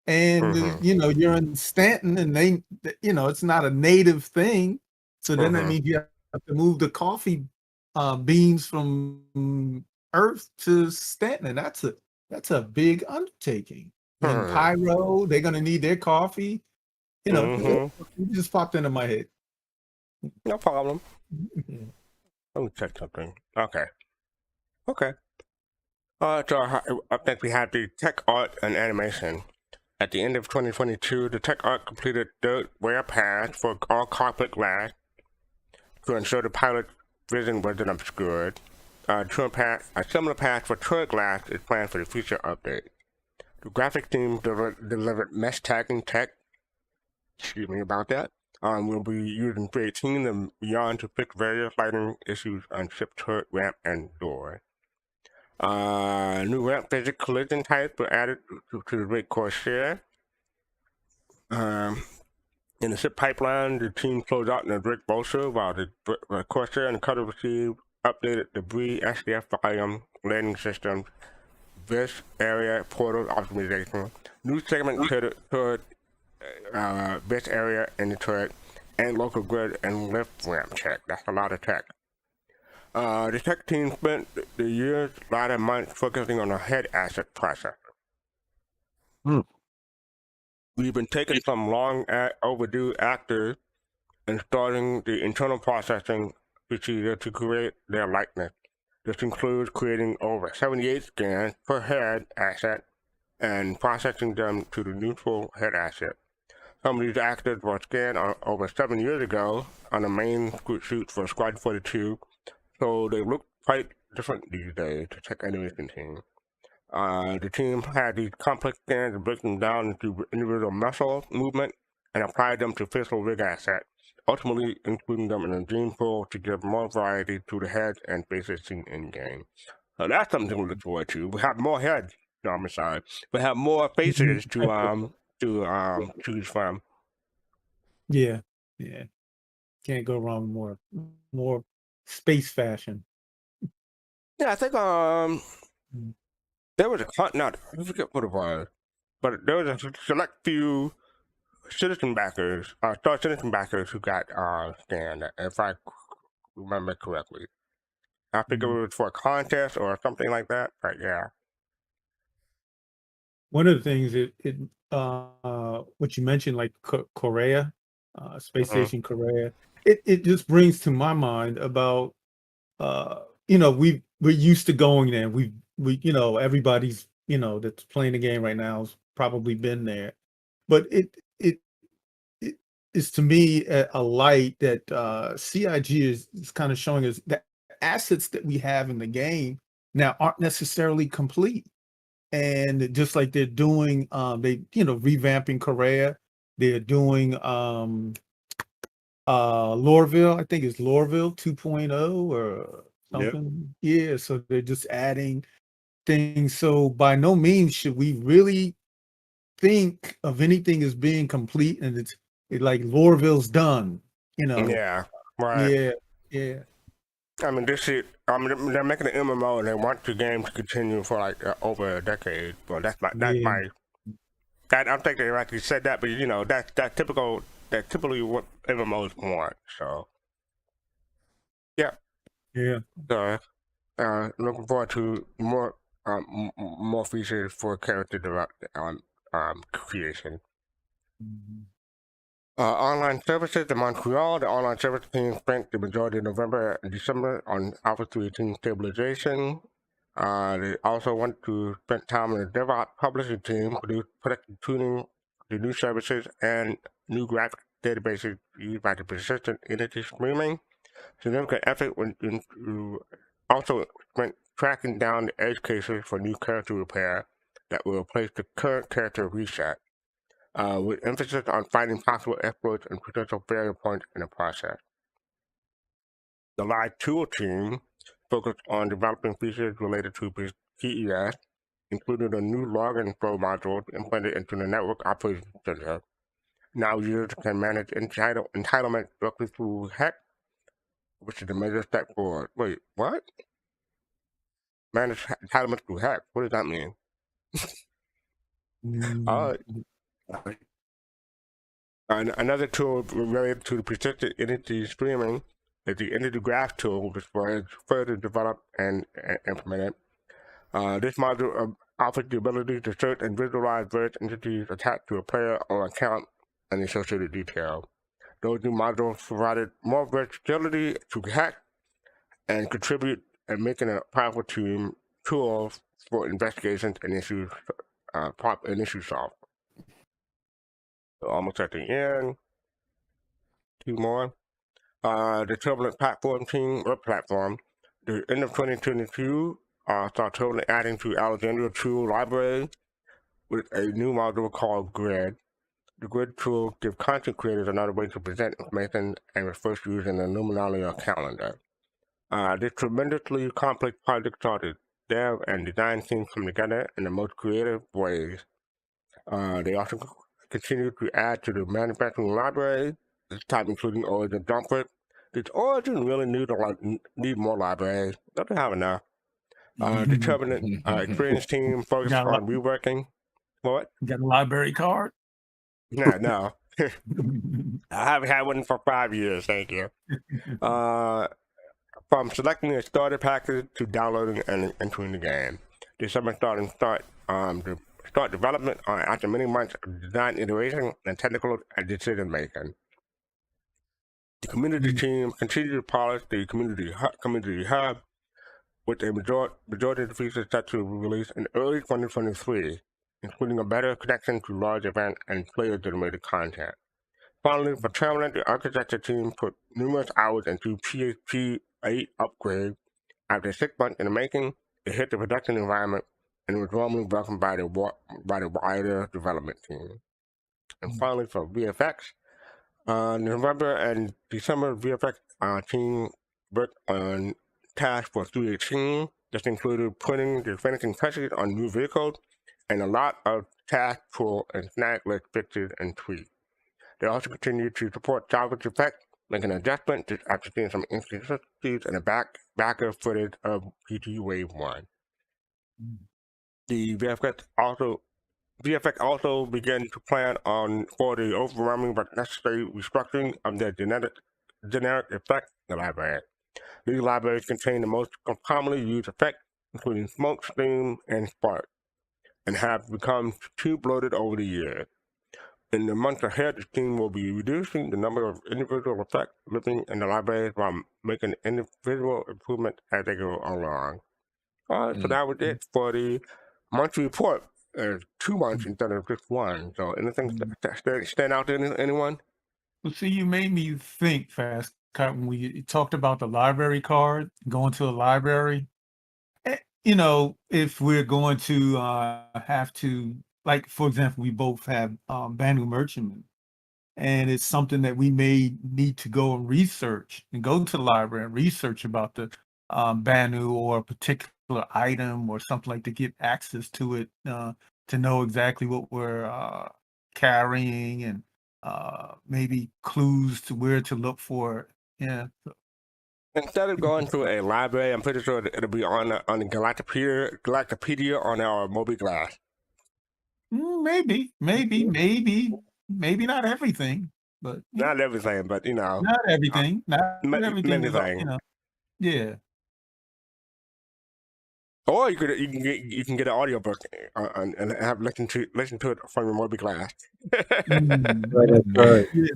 and you're in Stanton, and it's not a native thing, so then that means you have to move the coffee beans from Earth to Stanton, and that's a big undertaking. And Pyro, they're gonna need their coffee. It just popped into my head. No problem. Let me check something. Okay. So I think we had the tech art and animation. At the end of 2022, the tech art completed third wear pass for all cockpit glass to ensure the pilot vision wasn't obscured. A similar pass for turret glass is planned for the future update. The graphics team delivered mesh tagging tech. Excuse me about that. We'll be using 318 and beyond to fix various lighting issues on ship turret, ramp, and door. New ramp physics collision types were added to the Great Corsair. In the ship pipeline, the team closed out in the Drake Bolster while the Corsair and the Cutter received updated debris, SDF volume, landing systems, this area portal optimization, new segment turret, this area in the turret, and local grid and lift ramp check. That's a lot of tech. The tech team spent the year's latter months focusing on a head asset processor. We've been taking some long overdue actors and starting the internal processing procedure to create their likeness. This includes creating over 78 scans per head asset and processing them to the neutral head asset. Some of these actors were scanned over 7 years ago on the main shoot for Squadron 42, so they look quite different these days, the tech animation team. The team had these complex scans and break them down into individual muscle movement and applied them to physical rig assets, ultimately including them in a gene pool to give more variety to the heads and faces seen in game. So that's something to look forward to. We have more heads, I'm sorry. We have more faces to choose from. Yeah. Can't go wrong with more space fashion. Yeah, I think there was I forget what it was, but there was a select few citizen backers, Star Citizen backers who got scanned, if I remember correctly. I think it was for a contest or something like that, but yeah. One of the things what you mentioned, like Korea, Space Station Korea, it just brings to my mind about we're used to going there. We everybody's that's playing the game right now has probably been there, but it is to me a light that CIG is kind of showing us that assets that we have in the game now aren't necessarily complete. And just like they're doing, revamping Korea, they're doing Lorville, I think it's Lorville 2.0 or something. Yep. Yeah, so they're just adding things. So by no means should we really think of anything as being complete and it's like Lorville's done, Yeah, right. Yeah. I mean, they're making an MMO and they want the game to continue for like over a decade. Well, I don't think they actually said that, but that's typically what MMOs want. So, yeah. So looking forward to more more features for character creation. Online services in Montreal. The online service team spent the majority of November and December on Office 318 stabilization. They also went to spend time in the DevOps publishing team, produce predictive tuning, the new services, and new graphic databases used by the persistent entity streaming. Significant effort went into also spent tracking down the edge cases for new character repair that will replace the current character reset, with emphasis on finding possible exploits and potential failure points in the process. The live tool team focused on developing features related to PES, including a new login flow module implemented into the network operations center. Now users can manage entitlement directly through HEC, which is a major step forward. Wait, what? Manage entitlements through HEC? What does that mean? All right. Another tool related to the persistent entity streaming is the entity graph tool, which was further developed and implemented. This module offers the ability to search and visualize various entities attached to a player or account and associated detail. Those new modules provided more versatility to hack and contribute and making a powerful tool for investigations and issue solve. So almost at the end. Two more. The Turbulent Platform team, web platform, the end of 2022, saw Turbulent adding to Alexandria tool library with a new module called Grid. The Grid tool gives content creators another way to present information and was first used in the Luminaria calendar. This tremendously complex project saw the dev and design teams come together in the most creative ways. They also continue to add to the manufacturing library, this time including Orison Jumper. Does Orison really need more libraries? Doesn't have enough. The Turbulent experience team focused on reworking. What? Got a library card? No. I haven't had one for 5 years, thank you. From selecting a starter package to downloading and entering the game. December start development after many months of design iteration and technical decision making. The community team continued to polish the community hub, with a majority of the features set to release in early 2023, including a better connection to large event and player-generated content. Finally, for Turbulent, the architecture team put numerous hours into PHP 8 upgrade. After 6 months in the making, it hit the production environment and was warmly welcomed by the wider development team. And finally, for VFX, November and December VFX team worked on tasks for 318. This included putting the finishing touches on new vehicles and a lot of task pull and snag list fixes and tweaks. They also continued to support salvage effects, making adjustments after seeing some inconsistencies in the backer footage of PT Wave 1. The VFX also began to plan for the overwhelming but necessary restructuring of their generic effect library. These libraries contain the most commonly used effects, including smoke, steam, and spark, and have become too bloated over the years. In the months ahead, the team will be reducing the number of individual effects living in the libraries while making individual improvements as they go along. All right, so that was it for the monthly report. 2 months instead of just one. So anything stand out to anyone? Well, see, you made me think, Fastcart, when we talked about the library card, going to a library. If we're going to have to, like, for example, we both have Banu Merchantman, and it's something that we may need to go and research and go to the library and research about the Banu or a particular item or something like to get access to it, to know exactly what we're carrying and maybe clues to where to look for it. Yeah. Instead of going to a library, I'm pretty sure it'll be on the Galactopedia on our Moby Glass. Maybe not everything, but not everything, but not everything, not everything. Many things. Yeah. Or you can get an audiobook and have listen to it from your Moby glass. Right, that's right. Yeah.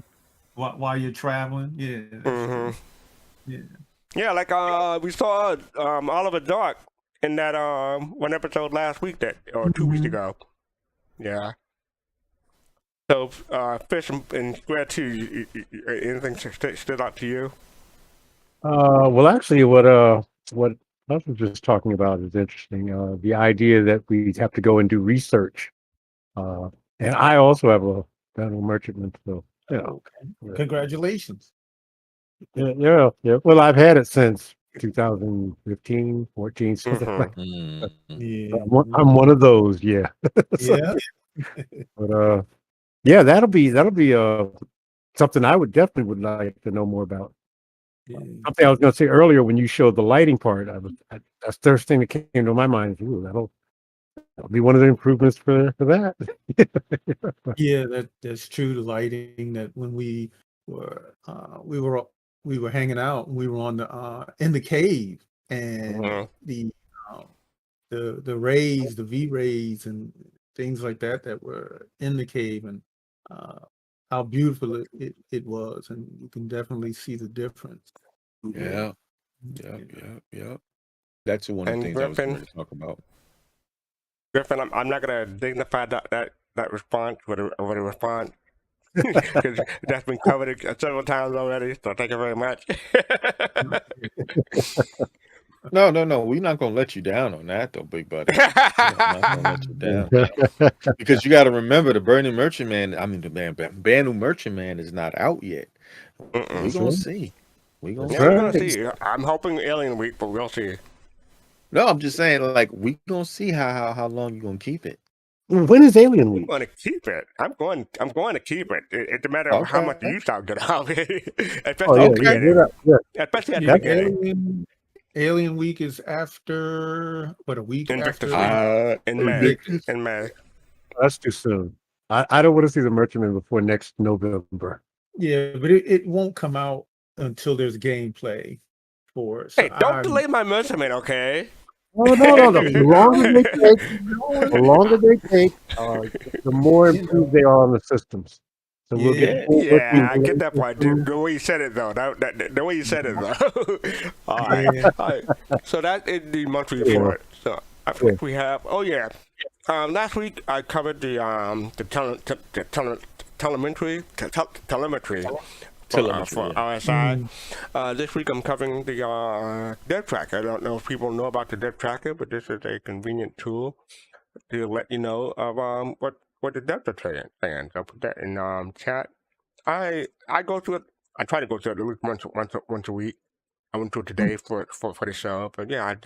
While you're traveling, yeah, that's true. Yeah. Yeah, like we saw Oliver Dark in that one episode last week or 2 weeks ago. Yeah. So Fish and Square 2, anything stood out to you? Well, actually, what I was just talking about is interesting. The idea that we have to go and do research. And I also have a Battle Merchantman, so Okay. Congratulations. yeah. Well, I've had it since 2015, 14, something like that. Mm. Yeah. I'm one of those, yeah. Yeah. But yeah, that'll be something I would definitely like to know more about. Yeah. Something I was going to say earlier when you showed the lighting part, that's the first thing that came to my mind. Ooh, that'll be one of the improvements for that. Yeah, that's true. The lighting, that when we were hanging out, we were on the in the cave, and the rays, the V rays, and things like that were in the cave, and how beautiful it was, and you can definitely see the difference. Yeah. That's one of the And things I was Griffin, going to talk about. Griffin, I'm not gonna dignify that response with a response because that's been covered several times already. So thank you very much. No. We're not going to let you down on that, though, big buddy. We're not going to let you down. Because you got to remember, the Burning Merchantman, the Banu Merchantman is not out yet. We're going to see. We're going to see. I'm hoping Alien Week, but we'll see. No, I'm just saying, like, we're going to see how long you're going to keep it. When is Alien Week? I'm going to keep it. I'm going to keep it. It's a matter of how much use I'll get out of it. Especially at the beginning. Especially at the beginning. Alien Week is after a week Invictus after in May. That's too soon. I don't want to see the Merchantman before next November. Yeah, but it won't come out until there's gameplay for it. So hey, don't delay my Merchantman, okay? No. The longer they take, the more improved they are on the systems. So we'll I get that part. The way you said it, though. The way you said it, though. All right. So that is the monthly report. So I think we have. Oh yeah. Last week I covered the telemetry for RSI. This week I'm covering the Devtracker. I don't know if people know about the Devtracker, but this is a convenient tool to let you know of what the Devtracker is saying. So I'll put that in chat. I go through it. I try to go through it at least once a week. I went through it today for the show, but yeah, I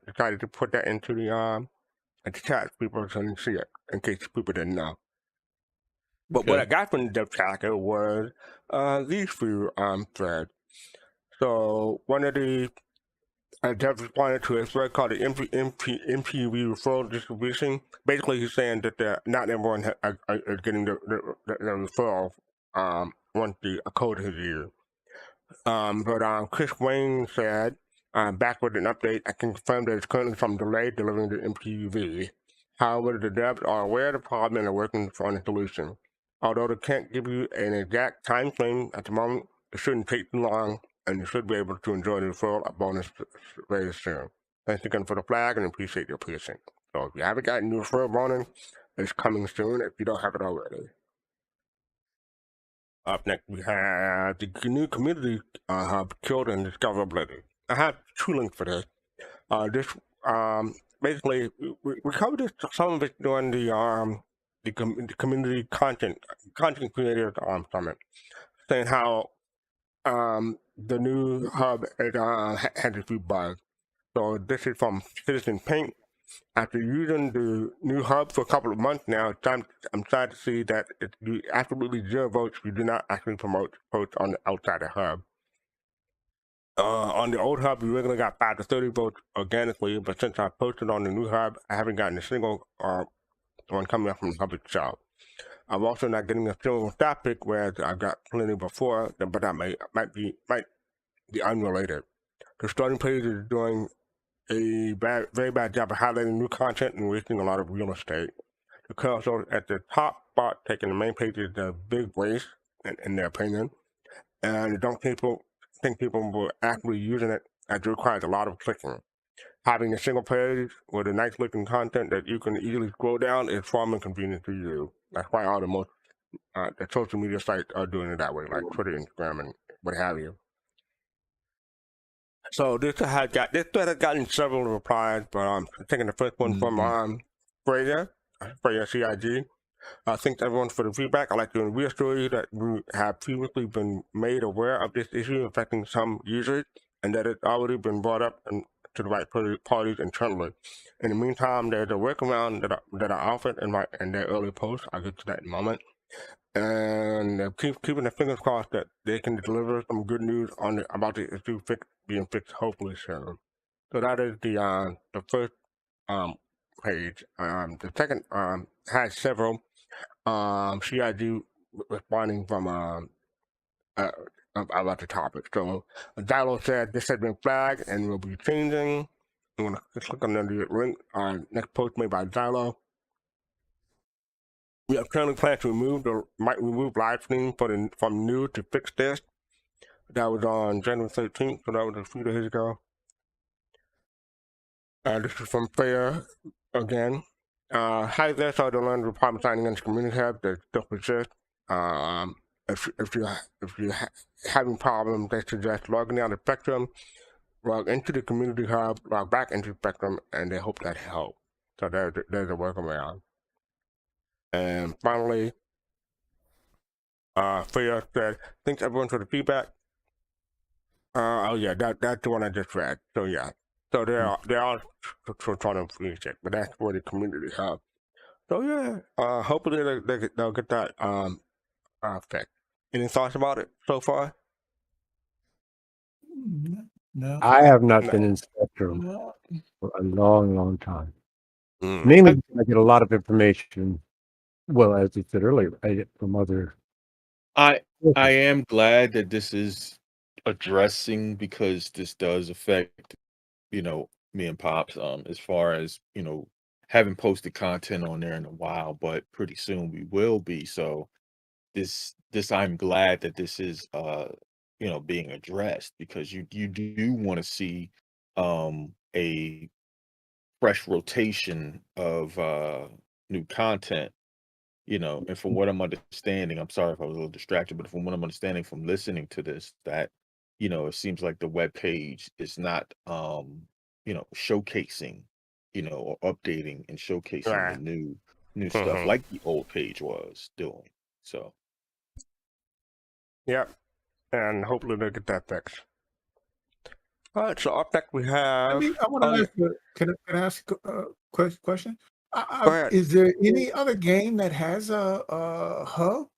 decided to put that into the chat so people can see it in case people didn't know. But what I got from the Devtracker was these few threads. So one of the Dev responded to a thread called the MPUV Referral distribution. Basically, he's saying that not everyone is getting the referral once the code is used. But Chris Wayne said, back with an update, I can confirm that it's currently some delay delivering the MPUV. However, the devs are aware of the problem and are working on a solution. Although they can't give you an exact time frame at the moment, it shouldn't take too long, and you should be able to enjoy the referral bonus very soon. Thanks again for the flag and appreciate your patience. So if you haven't gotten your referral bonus, it's coming soon if you don't have it already. Up next, we have the new community hub, Cloud and Discoverability. I have two links for this. Basically, we covered this, some of it during the community content creators summit, saying how the new hub had a few bugs. So this is from Citizen Pink. After using the new hub for a couple of months now, I'm sad to see that it's absolutely 0 votes. We do not actually promote posts on the outside of the hub. On the old hub, we regularly got 5 to 30 votes organically, but since I posted on the new hub, I haven't gotten a single one coming up from the hub itself. I'm also not getting a single staff pick, whereas I got plenty before, but that might be unrelated. The starting page is doing a very bad job of highlighting new content and wasting a lot of real estate. The console at the top spot taking the main page is a big waste, in their opinion, and I don't think people will actually using it as it requires a lot of clicking. Having a single page with a nice looking content that you can easily scroll down is far more convenient to you. That's why all the social media sites are doing it that way, like Twitter, Instagram, and what have you. So this thread has gotten several replies, but I'm taking the first one from Freya CIG. Thanks everyone for the feedback. I'd like to reassure you that we have previously been made aware of this issue affecting some users, and that it's already been brought up to the right parties internally. In the meantime, there's a workaround that I offered in their early post. I'll get to that in a moment. And keeping the fingers crossed that they can deliver some good news about the issue being fixed hopefully soon. So that is the first page. The second has several CIG responding from about the topic. So Diallo said this has been flagged and will be changing. I'm gonna click on the link on next post made by Diallo. We have currently planned to remove live stream from new to fix this. That was on January 13th, so that was a few days ago. This is from Fair again. Hi there, so the Learn Department signing into Community Hub that still persists. If you're having problems, they suggest logging out of Spectrum, log into the Community Hub, log back into Spectrum, and they hope that helps. So there's a workaround. And finally, Freya said, thanks everyone for the feedback. Oh yeah, that's the one I just read. So yeah, so they're all trying to finish it, but that's for the Community Hub. So yeah, hopefully they'll get that fixed. Any thoughts about it so far? No. I have not been in Spectrum for a long time. Mm. Mainly because I get a lot of information. Well, as you said earlier, I get from other. I am glad that this is addressing, because this does affect, me and Pops, as far as, haven't posted content on there in a while, but pretty soon we will be. So this I'm glad that this is being addressed, because you do want to see a fresh rotation of new content. And from what I'm understanding, I'm sorry if I was a little distracted, but from what I'm understanding from listening to this, that, it seems like the web page is not, showcasing, or updating and showcasing the new stuff like the old page was doing. So, yep, and hopefully they'll get that fixed. All right, so up next we have. I want to ask. Can I ask a question? Go ahead. Is there any other game that has a hub?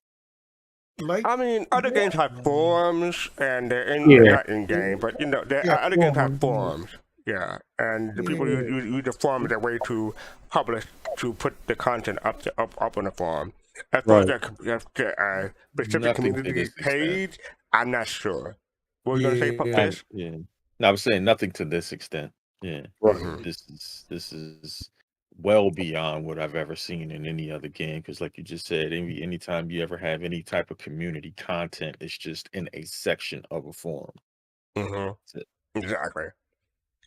Like, I mean, other games have forums, and they're not in game, but other games have forums. Yeah, and the people use the forum as a way to publish, to put the content up on the forum. As far as the specific community page, I'm not sure. What were you gonna say, Fish? Yeah. No, I was saying nothing to this extent. Yeah. Mhm. This is well beyond what I've ever seen in any other game, because like you just said, anytime you ever have any type of community content, it's just in a section of a forum. Mm-hmm. That's it. Exactly.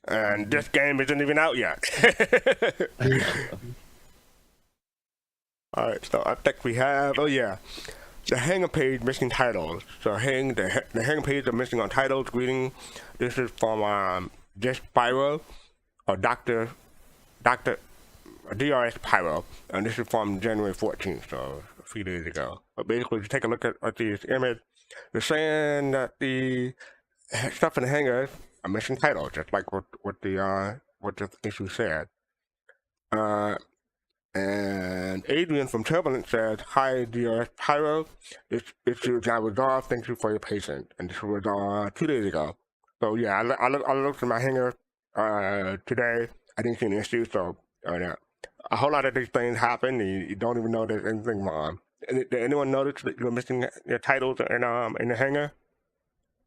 And this game isn't even out yet. All right, so up next we have the Hangar page missing titles. So the Hangar page are missing on titles. Greeting. This is from Just Pyro or Dr. DRS Pyro, and this is from January 14th, so a few days ago. But basically, if you take a look at this image, they're saying that the stuff in the hangars are missing titles, just like what the issue said. And Adrian from Turbulence said, "Hi, DRS Pyro. This issue is now resolved. Thank you for your patience." And this was 2 days ago. So yeah, I looked at my hangar today. I didn't see any issues, so a whole lot of these things happen, and you don't even know there's anything wrong. Did anyone notice that you were missing your titles in the hangar?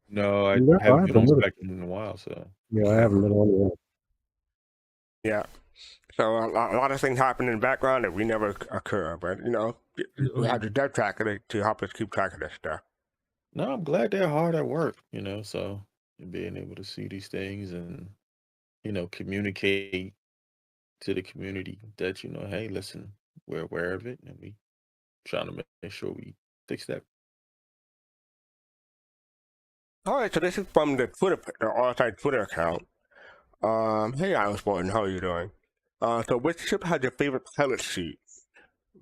No, I No, I haven't been on haven't. Spectrum in a while, so Yeah, I haven't been on Yeah. So a lot of things happen in the background that we never occur, but we have the Devtracker to help us keep track of this stuff. No, I'm glad they're hard at work, so being able to see these things and, communicate to the community that, hey, listen, we're aware of it and we trying to make sure we fix that. All right, so this is from the RSI Twitter account. Hey, Alice Morton, how are you doing? So which ship has your favorite pilot seat?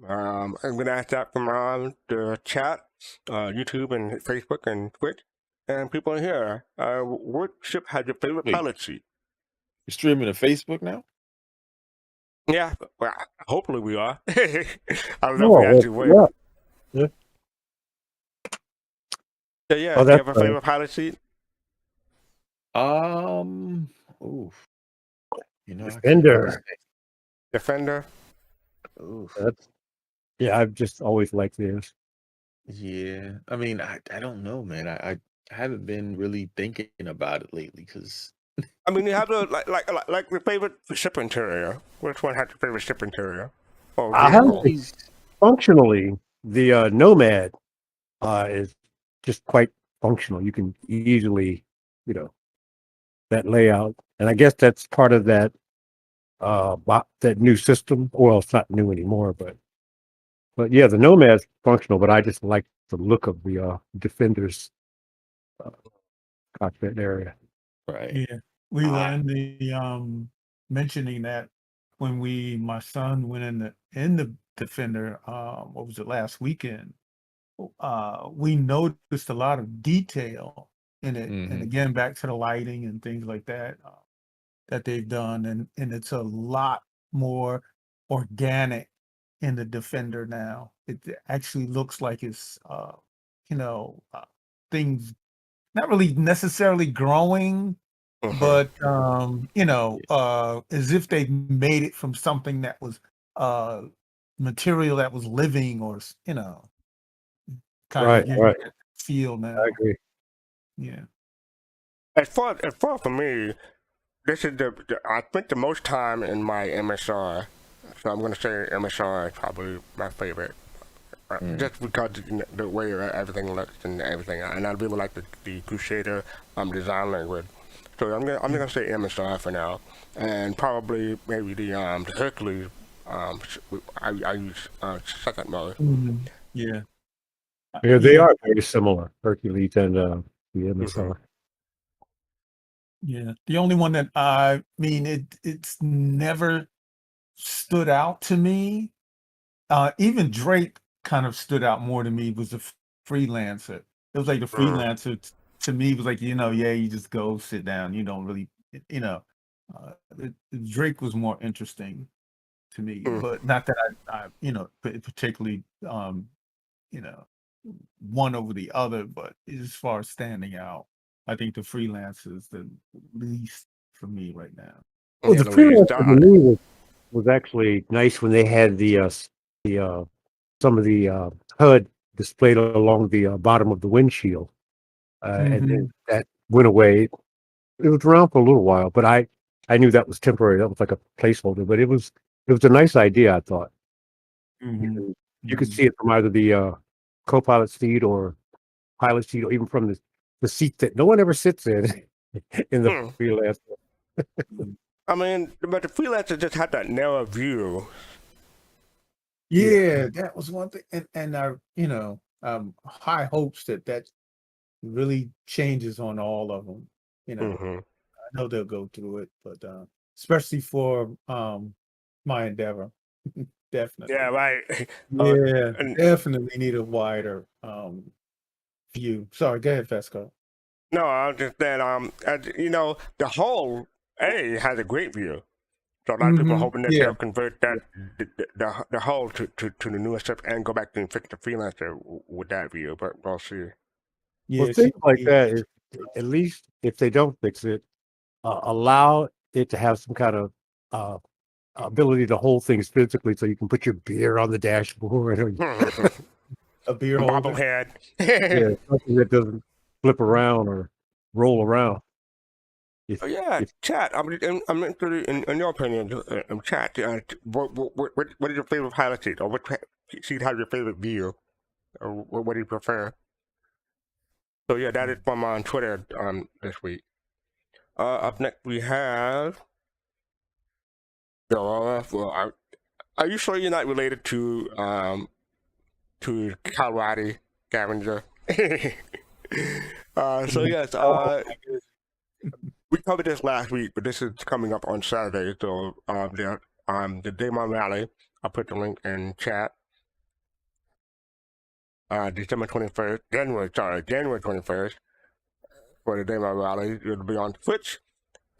I'm gonna ask that from the chat, YouTube and Facebook and Twitch, and people in here. What ship has your favorite Wait. pilot seat? You're streaming to Facebook now? Yeah, well, hopefully we are. I don't know if we actually will. Yeah. So yeah, Oh, do you that's have a favorite pilot seat? Oof. Defender. Defender. Oof. Yeah, I've just always liked this. Yeah, I mean, I don't know, man. I haven't been really thinking about it lately because I mean, you have the like your favorite ship interior. Which one has your favorite ship interior? Or I have vehicle? to- functionally, the Nomad is just quite functional. You can easily, that layout, and I guess that's part of that that new system. Well, it's not new anymore, but yeah, the Nomad's functional. But I just like the look of the Defender's cockpit area. right. Yeah, we were in the mentioning that when my son went in the Defender. What was it, last weekend? We noticed a lot of detail in it, and again back to the lighting and things like that that they've done, and it's a lot more organic in the Defender now. It actually looks like it's things not really necessarily growing, Mhm. but as if they made it from something that was material that was living, or kind of Right. feel now. I agree. Yeah. As far for me, this is I spent the most time in my MSR, so I'm gonna say MSR is probably my favorite, just because the way everything looks and everything, and I really like the Crusader design language. So I'm gonna say MSR for now, and probably maybe the Hercules. I use second mode. Yeah. Yeah, they are very similar, Hercules and the MSR. Yeah. The only one that it's never stood out to me. Even Drake kind of stood out more to me, was the freelancer. It was like the freelancer to me was like, you just go sit down. You don't really, Drake was more interesting to me, but not that I particularly, one over the other, but as far as standing out, I think the freelancer is the least for me right now. Well, the freelancer to me was actually nice when they had the some of the HUD displayed along the bottom of the windshield, and then that went away. It was around for a little while, but I knew that was temporary. That was like a placeholder, but it was a nice idea, I thought. You could see it from either the co-pilot seat or pilot seat, or even from the seat that no one ever sits in the freelancer. I mean, but the freelancer just had that narrow view. Yeah, that was one thing, and I, high hopes that really changes on all of them. I know they'll go through it, but especially for my Endeavor, definitely. Yeah, right. Yeah, definitely need a wider view. Sorry, go ahead, Fesco. No, I was just saying, the whole A has a great view. So a lot of people are hoping that they'll convert that the whole to the newest ship and go back and fix the freelancer with that view, but we'll see. Well, things like that is, at least if they don't fix it, allow it to have some kind of ability to hold things physically, so you can put your beer on the dashboard or a beer holder. Bobblehead. something that doesn't flip around or roll around. Oh, yeah, if chat. I'm interested in your opinion. Chat. What is your favorite pilot seat, or what seat has your favorite view, or what do you prefer? So yeah, that is from on Twitter this week. Up next we have. Well, are you sure you're not related to Colorado scavenger? So yes, we covered this last week, but this is coming up on Saturday. So the Daymar Rally, I'll put the link in chat. December 21st, January 21st for the Daymar Rally. It'll be on Twitch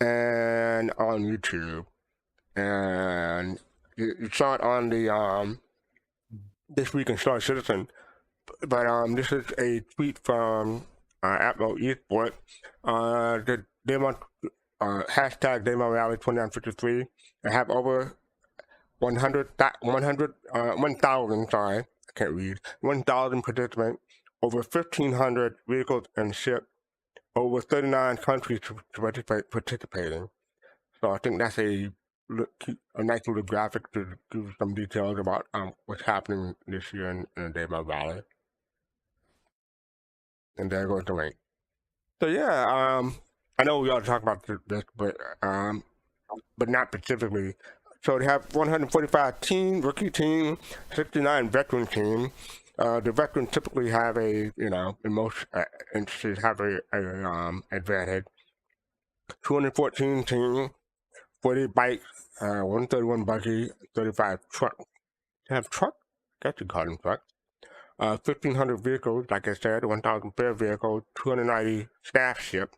and on YouTube. And you saw it on the This Week in Star Citizen. But this is a tweet from Atmo Esports. The Daymar hashtag Daymar Rally 2953. I have over 1,000, sorry, I can't read, 1,000 participants, over 1,500 vehicles and ships, over 39 countries participating. So I think that's a nice little graphic to give some details about what's happening this year in the Daymar Rally. And there goes the link. So yeah, I know we ought to talk about this, but not specifically. So they have 145 rookie team, 69 veteran team. The veterans typically have in most instances have a advantage. 214 team, 40 bikes, 131 buggy, 35 truck. They have truck? I guess you call them truck. 1,500 vehicles, like I said, 1,000 spare vehicles, 290 staff ship.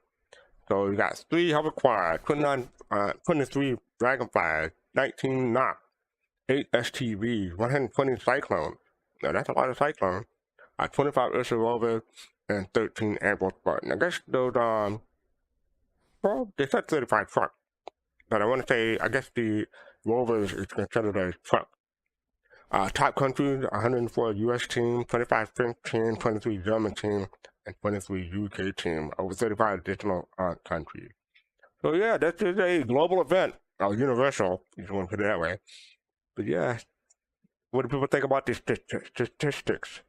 So you got 3 hover quad, 23 Dragonflies, 19 knock, 8 STVs, 120 Cyclones. Now that's a lot of Cyclones. 25 Ursa Rovers, and 13 Ambush Spartan. I guess those, well, they said 35 trucks. But I want to say, I guess the Rovers is considered a truck. Top countries, 104 US team, 25 French team, 23 German team, and 23 UK team, over 35 additional countries. So yeah, this is a global event, or universal, if you want to put it that way. But yeah, what do people think about these statistics?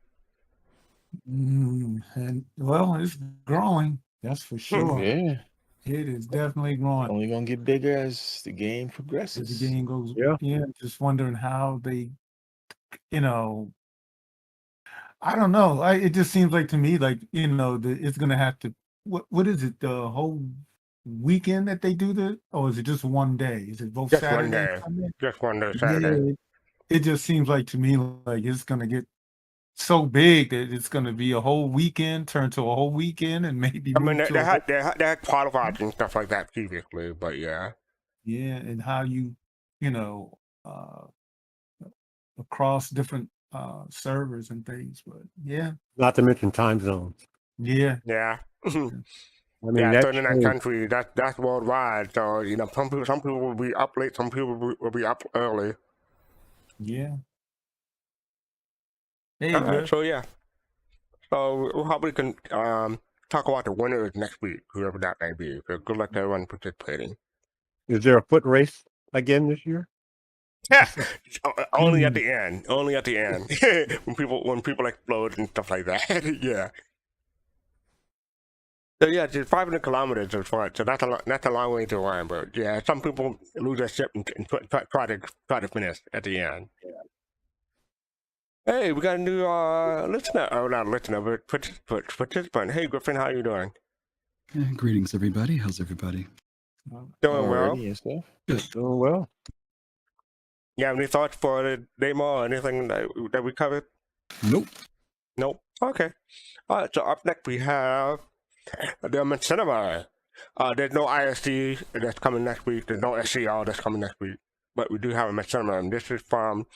And well, it's growing. That's for sure. Yeah. It is definitely growing. Only gonna get bigger as the game As progresses. the game goes, Yeah. just wondering how they, I don't know. It just seems like to me, like, it's gonna have to. What is it? The whole weekend that they do this, or is it just one day? Is it both Just Saturday? one day. and Sunday? Just one day, Saturday. Yeah, it just seems like to me like it's gonna get so big that it's gonna be a whole weekend, turn to a whole weekend, and maybe. I mean, move they to had qualified and stuff like that previously, but yeah. Yeah, and how you across different servers and things, but yeah, not to mention time zones. yeah, Yeah. I mean, Yeah, that 39 changed. countries, that's worldwide. So, some people will be up late, some people will be up early. yeah. Hey, All right, Griff. so yeah. So we probably can talk about the winners next week, whoever that may be. So good luck to everyone participating. Is there a foot race again this year? Yeah, only at the end. Only at the end. when people explode and stuff like that. Yeah. So yeah, just 500 kilometers is fun. So that's a long way to run. But yeah, some people lose their ship and try to finish at the end. Yeah. Hey, we got a new listener. Oh, not listener, but participant. Hey, Griffin, how you doing? Greetings, everybody. How's everybody? Doing well. Alrighty and stuff. Good. Doing well. You have any thoughts for the demo or anything that we covered? Nope. Nope. Okay. All right. So up next we have the Machinima. There's no ISD that's coming next week. There's no SCR that's coming next week. But we do have a Machinima, and this is from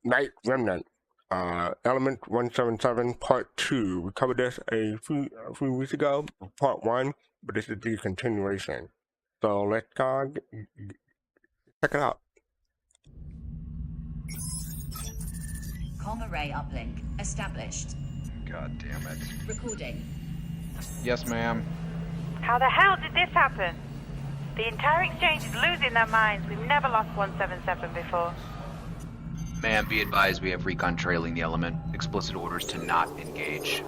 Night Remnant, Element 177 Part 2. We covered this a few weeks ago, Part 1, but this is the continuation. So let's check it out. Comm array uplink established. God damn it. Recording. Yes, ma'am. How the hell did this happen? The entire exchange is losing their minds. We've never lost 177 before. Ma'am, be advised we have recon trailing the element. Explicit orders to not engage.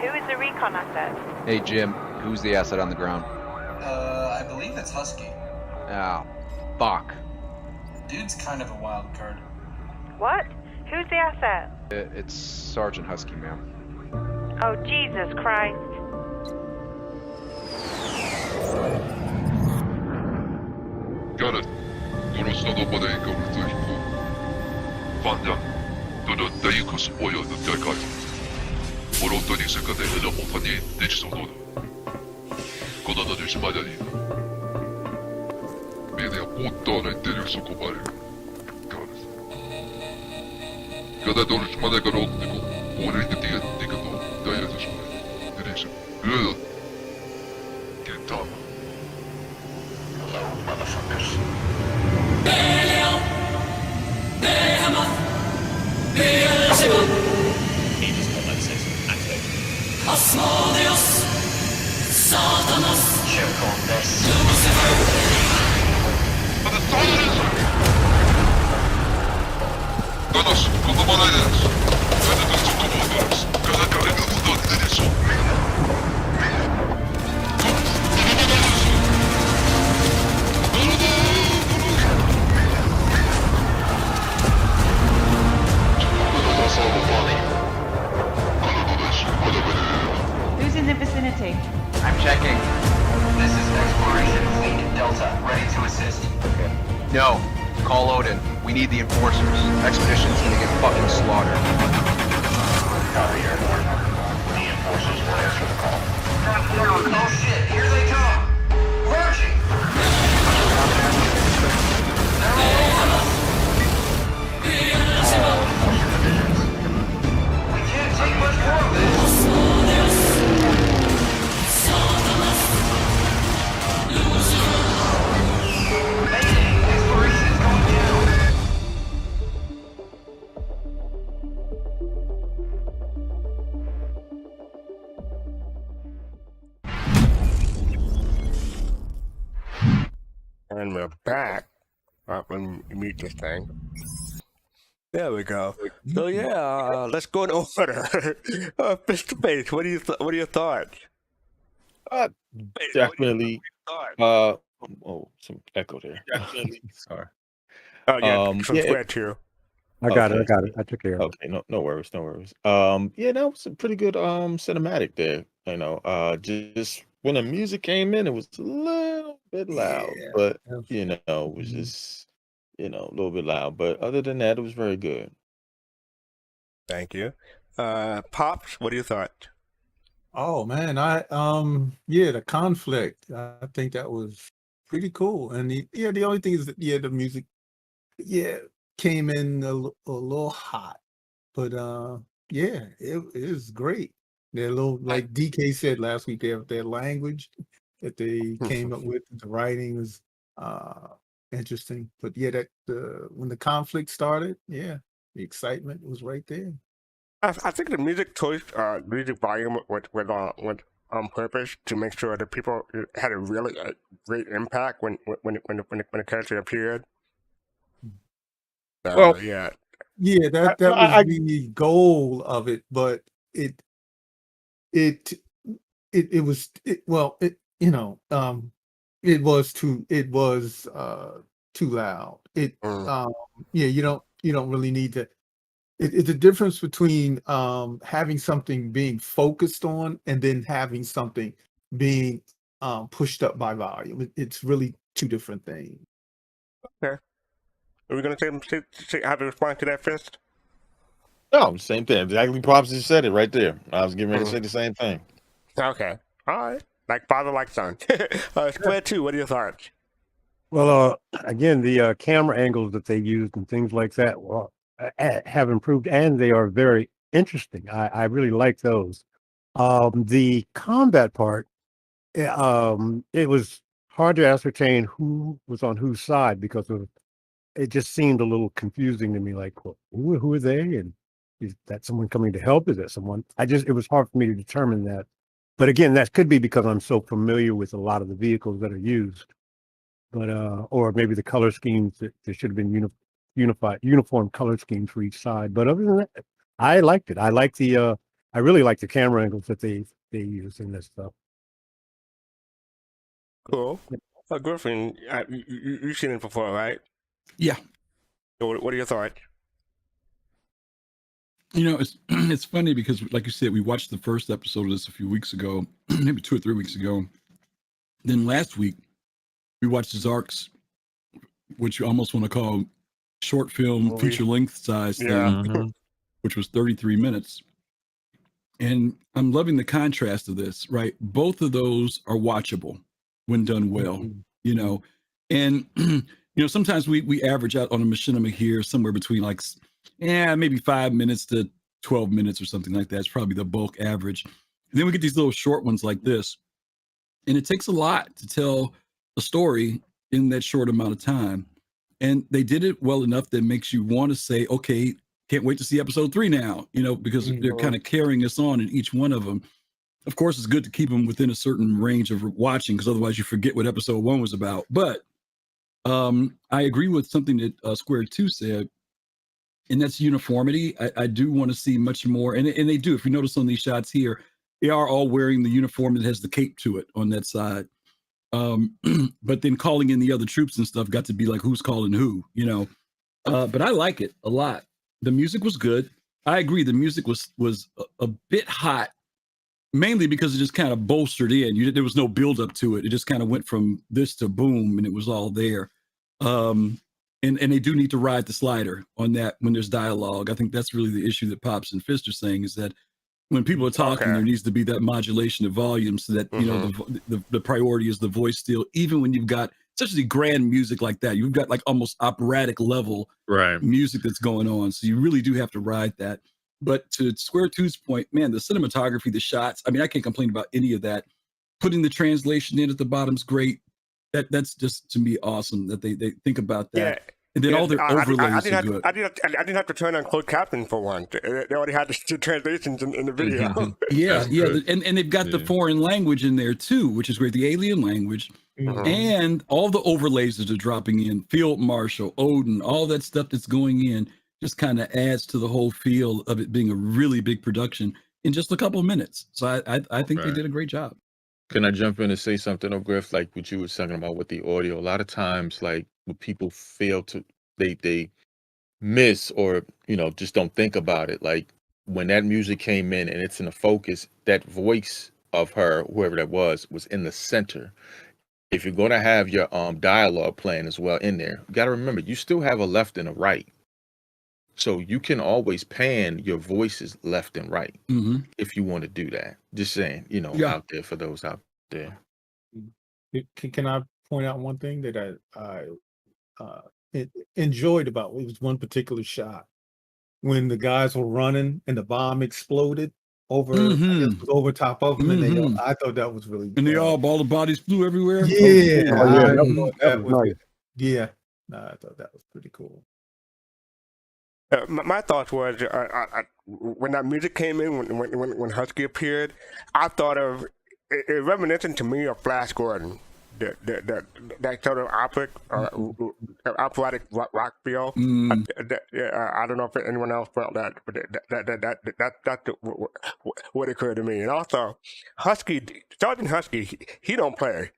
Who is the recon asset? Hey, Jim. Who's the asset on the ground? I believe it's Husky. Ah, fuck. Dude's kind of a wild card. What? Who's the asset? It's Sergeant Husky, ma'am. Oh, Jesus Christ. Garrett, Orison Returns 있고 반장, 너는 데이커스 보였는데 가요. 어떤 인생과 내가 못하니 내지소는 거다다들 심하자니 미래가 못떠는 때를 쏟고 말해. Cada dor de maneira garota, por aí que dia, diga não, daí é das coisas. Dirija. Get up. Hello, motherfuckers. Aegis Combat System activated. Asmodeus, Satanas, Check on this. But the silence! Todos, como bananas. Cada vez que como vamos, cada carrega mudou de direção. Who's in the vicinity? I'm checking. This is Exploration Fleet Delta, ready to assist. No. Call Odin. We need the enforcers. Expedition's gonna get fucking slaughtered. Copy your report. The enforcers will answer the call. Oh shit, here they come! Marching! We can't take much more of this! Mayday! Exploration is going down! And we're back. Let me mute this thing. There we go. So yeah, let's go in order. Face to face. What are your thoughts? Definitely. Oh, some echo there. Sorry. Oh yeah, from Yeah, Square too. I got Okay. it. I took care of it. Okay, no worries, no worries. Yeah, that was a pretty good cinematic there. You know, just when the music came in, it was a little bit loud, but you know, it was just a little bit loud. But other than that, it was very good. Thank you. Pops, what are your thoughts? Oh man, the conflict. I think that was pretty cool. And the only thing is that the music, came in a little hot, but it was great. Their little, like DK said last week, their language that they came up with, the writing was interesting. But that when the conflict started, the excitement was right there. I think the music choice, music volume went on purpose to make sure that people had a really great impact when the character appeared. Well, that was the goal of it, but it was too loud. You don't really need to. It's a difference between having something being focused on and then having something being pushed up by volume. It's really two different things. Okay. Are we going to have to respond to that first? No, same thing. Exactly. Pops just said it right there. I was getting ready to say the same thing. Okay. All right. Like father, like son. Square 2, what are your thoughts? Well, again, the camera angles that they used and things like that have improved, and they are very interesting. I really like those. The combat part, it was hard to ascertain who was on whose side because it just seemed a little confusing to me. Like, well, who are they? And is that someone coming to help? Is that someone? It was hard for me to determine that. But again, that could be because I'm so familiar with a lot of the vehicles that are used. But or maybe the color schemes that there should have been uniform color schemes for each side. But other than that, I liked it. I like the I really like the camera angles that they use in this stuff. Cool. Griffin, you've seen it before, right? Yeah. What are your thoughts? You know, it's funny because, like you said, we watched the first episode of this a few weeks ago, maybe 2 or 3 weeks ago. Then last week, we watched Zark's, which you almost want to call short film, feature length size thing, which was 33 minutes. And I'm loving the contrast of this, right? Both of those are watchable when done well, you know. And, you know, sometimes we average out on a machinima here somewhere between like, maybe 5 minutes to 12 minutes or something like that. It's probably the bulk average. And then we get these little short ones like this. And it takes a lot to tell a story in that short amount of time. And they did it well enough that makes you want to say, okay, can't wait to see episode 3 now, you know, because they're kind of carrying us on in each one of them. Of course, it's good to keep them within a certain range of watching, because otherwise you forget what episode 1 was about. But I agree with something that Square 2 said, and that's uniformity. I do want to see much more. And they do. If you notice on these shots here, they are all wearing the uniform that has the cape to it on that side. But then calling in the other troops and stuff got to be like, who's calling who, you know? But I like it a lot. The music was good. I agree. The music was a bit hot, mainly because it just kind of bolstered in. There was no build up to it. It just kind of went from this to boom, and it was all there. And they do need to ride the slider on that when there's dialogue. I think that's really the issue that Pops and Fist are saying, is that when people are talking, there needs to be that modulation of volume so that, you know, the priority is the voice still, even when you've got such a grand music like that. You've got like almost operatic level music that's going on. So you really do have to ride that. But to Square 2's point, man, the cinematography, the shots, I mean, I can't complain about any of that. Putting the translation in at the bottom's great. That's just, to me, awesome that they think about that. Yeah. And then all their overlays are good. I didn't have to turn on closed caption for one. They already had the translations in the video. Yeah. And they've got the foreign language in there too, which is great. The alien language. And all the overlays that are dropping in, Field Marshal, Odin, all that stuff that's going in just kind of adds to the whole feel of it being a really big production in just a couple of minutes. So I think they did a great job. Can I jump in and say something, Griff, like what you were talking about with the audio? A lot of times, like, when people fail to, they miss, or, you know, just don't think about it. Like, when that music came in and it's in the focus, that voice of her, whoever that was in the center. If you're going to have your dialogue playing as well in there, you got to remember, you still have a left and a right. So you can always pan your voices left and right if you want to do that. Just saying, you know, out there for those out there. Can I point out one thing that I enjoyed about it? Was one particular shot when the guys were running and the bomb exploded over over top of them, and I thought that was really good. And all the bodies flew everywhere. I thought that was pretty cool. My thoughts was when that music came in, when Husky appeared, I thought of it reminiscent to me of Flash Gordon, that sort of operatic rock feel. I don't know if anyone else felt that, but that's what occurred to me. And also, Sergeant Husky, he don't play.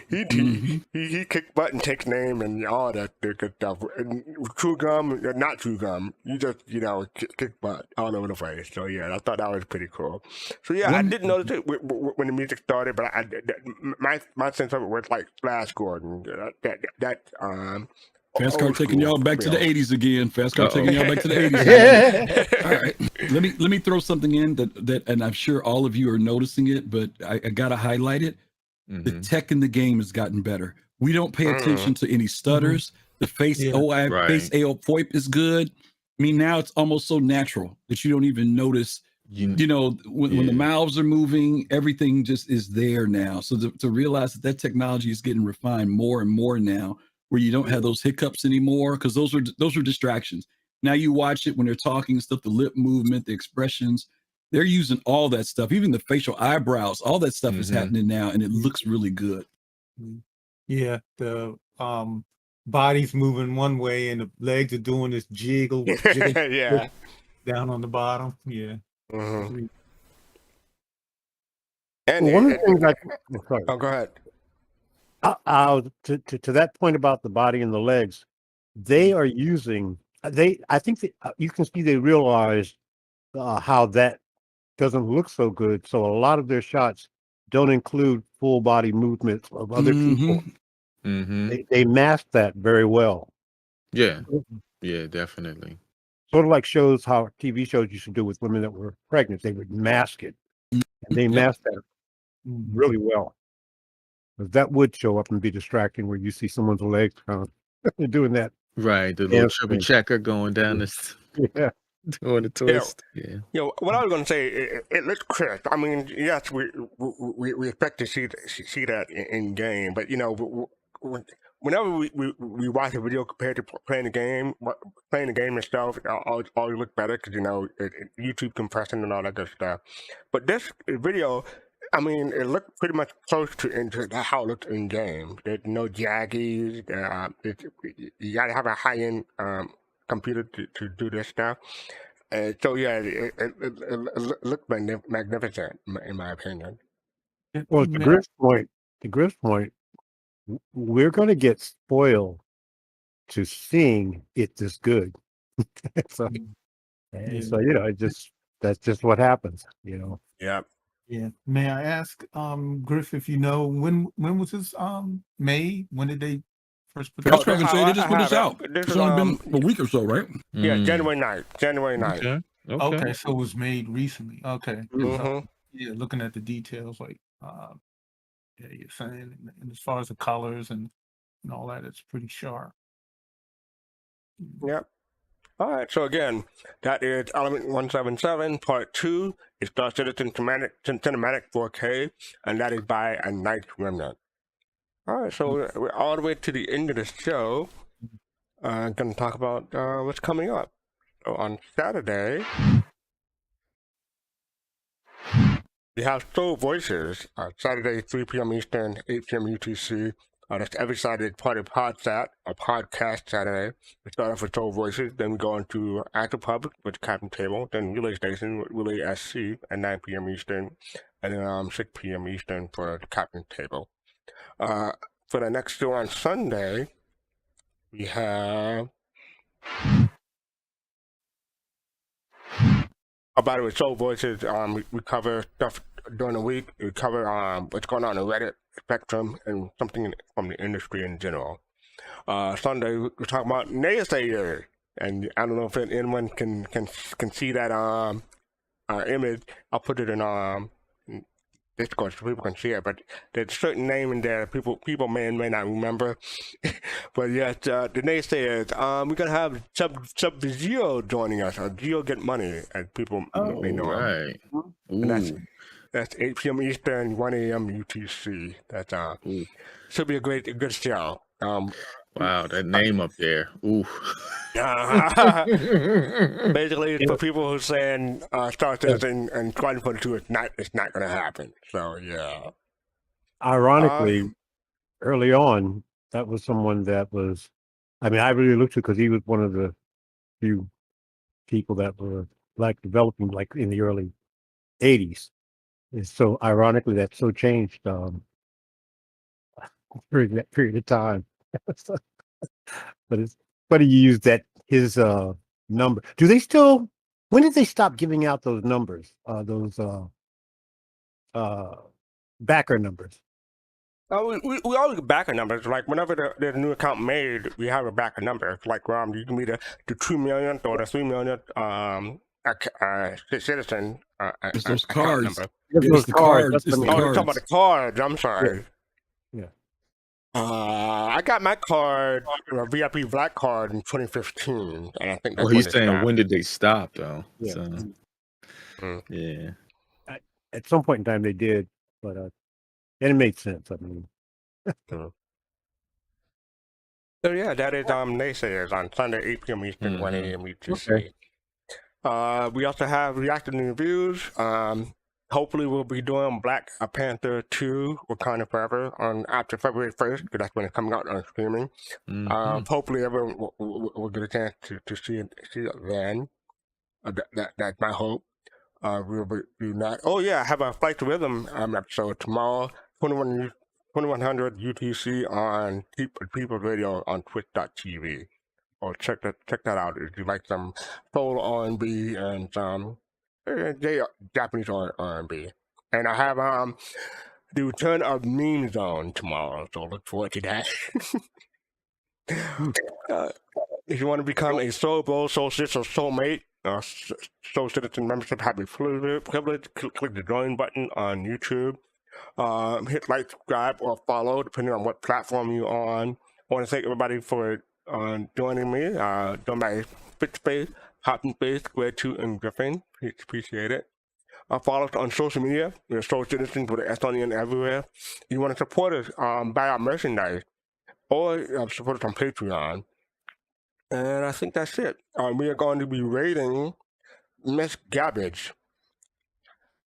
He kick butt and takes name and all that good stuff. And True Gum, not True Gum. You just, you know, kick butt all over the place. So yeah, I thought that was pretty cool. So yeah, I didn't notice it when the music started, but my sense of it was like Flash Gordon. Fast car taking y'all back to the 80s again. Fast car taking y'all back to the 80s. All right. Let me throw something in that, and I'm sure all of you are noticing it, but I gotta highlight it. The tech in the game has gotten better. We don't pay attention to any stutters. The face face AOFOIP is good. I mean, now it's almost so natural that you don't even notice. You know, when the mouths are moving, everything just is there now. So to realize that technology is getting refined more and more now, where you don't have those hiccups anymore, because those are distractions. Now you watch it when they're talking stuff, the lip movement, the expressions, they're using all that stuff, even the facial eyebrows, all that stuff is happening now, and it looks really good. Yeah, the body's moving one way and the legs are doing this jiggle Yeah. down on the bottom. Yeah. And Well, one of the things sorry. Oh, go ahead. To that point about the body and the legs, they are using. I think that you can see they realize how that doesn't look so good. So a lot of their shots don't include full body movements of other people. They mask that very well. Yeah, yeah, definitely. Sort of like shows how TV shows used to do with women that were pregnant. They would mask it, and they mask that really well. Because that would show up and be distracting, where you see someone's legs kind of doing that. Right, the little triple checker going down this. Yeah. Doing a twist. Yeah. What I was going to say, it looks crisp. I mean, yes, we expect to see that in game, but whenever we watch a video compared to playing the game itself, it always look better because YouTube compression and all that good stuff. But this video, I mean, it looked pretty much close to how it looked in game. There's no jaggies. You got to have a high-end computer to do this stuff. So yeah, it looked magnificent in my opinion. Well, the Griff's point, we're going to get spoiled to seeing it this good. so that's just what happens. Yeah. Yeah. May I ask, Griff, if you know when was this made? When did they first put I was going to say they just put this out. This It's is, only been a week or so, right? Yeah, January 9th. Okay, so it was made recently. Okay. Mm-hmm. So, yeah, looking at the details, like yeah, you're saying, and as far as the colors and all that, it's pretty sharp. Yep. All right. So again, that is Element 177 Part 2. It starts in cinematic 4K, and that is by a Night Remnant. All right. So we're all the way to the end of the show. I'm going to talk about what's coming up. So on Saturday, we have Soul Voices, Saturday, 3 p.m. Eastern, 8 p.m. UTC. That's every Saturday part of podcast Saturday. We start off with Soul Voices, then we go into Active Public with Captain Table, then Relay Station with Relay SC at 9 p.m. Eastern, and then 6 p.m. Eastern for the Captain Table. For the next show on Sunday, we have... About it with Soul Voices, we cover stuff during the week. We cover what's going on in Reddit spectrum and something from the industry in general. Sunday we're talking about naysayers, and I don't know if anyone can see that image. I'll put it in Discord so people can see it. But there's a certain name in there people may not remember. But yes, the naysayers. We're gonna have Sub-Zero joining us. Geo Get Money, as people may know. Right. And that's 8 p.m. Eastern, 1 a.m. UTC. That should be a good show. Wow, that name up there. Ooh. Basically, it's for people who are saying Star Wars and Squadron 2 it's not going to happen. So yeah. Ironically, early on, that was someone that was. I mean, I really looked at because he was one of the few people that were developing in the early '80s. And so ironically, that's so changed during that period of time. But it's funny you use his number. Do they still? When did they stop giving out those numbers? Those backer numbers. We always get backer numbers. Like whenever there's a new account made, we have a backer number. Like you can be the 2 million or the 3 million citizen. It's those cards. It's the cards. You're talking about the cards. I'm sorry. Yeah. I got my card, a VIP Black card, in 2015, and I think that's he's saying when did they stop though? Yeah. So, yeah. At some point in time they did, but and it made sense. I mean. So yeah, that is naysayers on Sunday, 8 p.m. Eastern, 1 a.m. UTC. Okay. We also have reacting reviews. Hopefully we'll be doing Black Panther 2 Wakanda Forever on after February 1st, because that's when it's coming out on streaming. Hopefully everyone will get a chance to see it then. That's my hope. We'll be doing that. Oh yeah, I have a Flight to Rhythm episode tomorrow, 2100 UTC on People's Radio on Twitch.tv. Or check that out if you like some soul R&B and some Japanese R&B. And I have the return of Meme Zone tomorrow, so look forward to that. If you want to become a Soul Bro, Soul Sis, or Soulmate, Soul Citizen membership, happy privilege, click the join button on YouTube. Hit like, subscribe, or follow, depending on what platform you're on. I want to thank everybody for joining me. Doing my Twitch space, Hopping Space, Square 2, and Griffin. Appreciate it. Follow us on social media. We're Soul Citizens with an S on the end everywhere. You want to support us, buy our merchandise, or support us on Patreon. And I think that's it. We are going to be rating Miss Gabbage. Is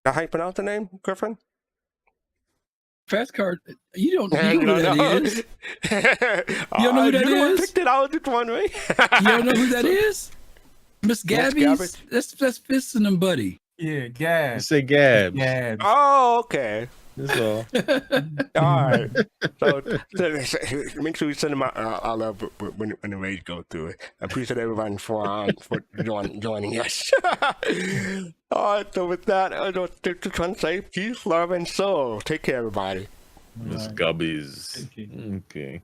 that how you pronounce the name, Griffin? Fastcart, you know who that is. You don't know who that is? Picked it out, just wondering. You don't know who that is? Miss Gabby? That's Fisting and Buddy. Yeah, Gab. You say Gab. Gab. Oh, okay. That's all. All right. So make sure we send them our love when the raids go through it. I appreciate everyone for joining us. All right. So with that, I just want to say peace, love, and soul. Take care, everybody. Miss Gubbies. Okay.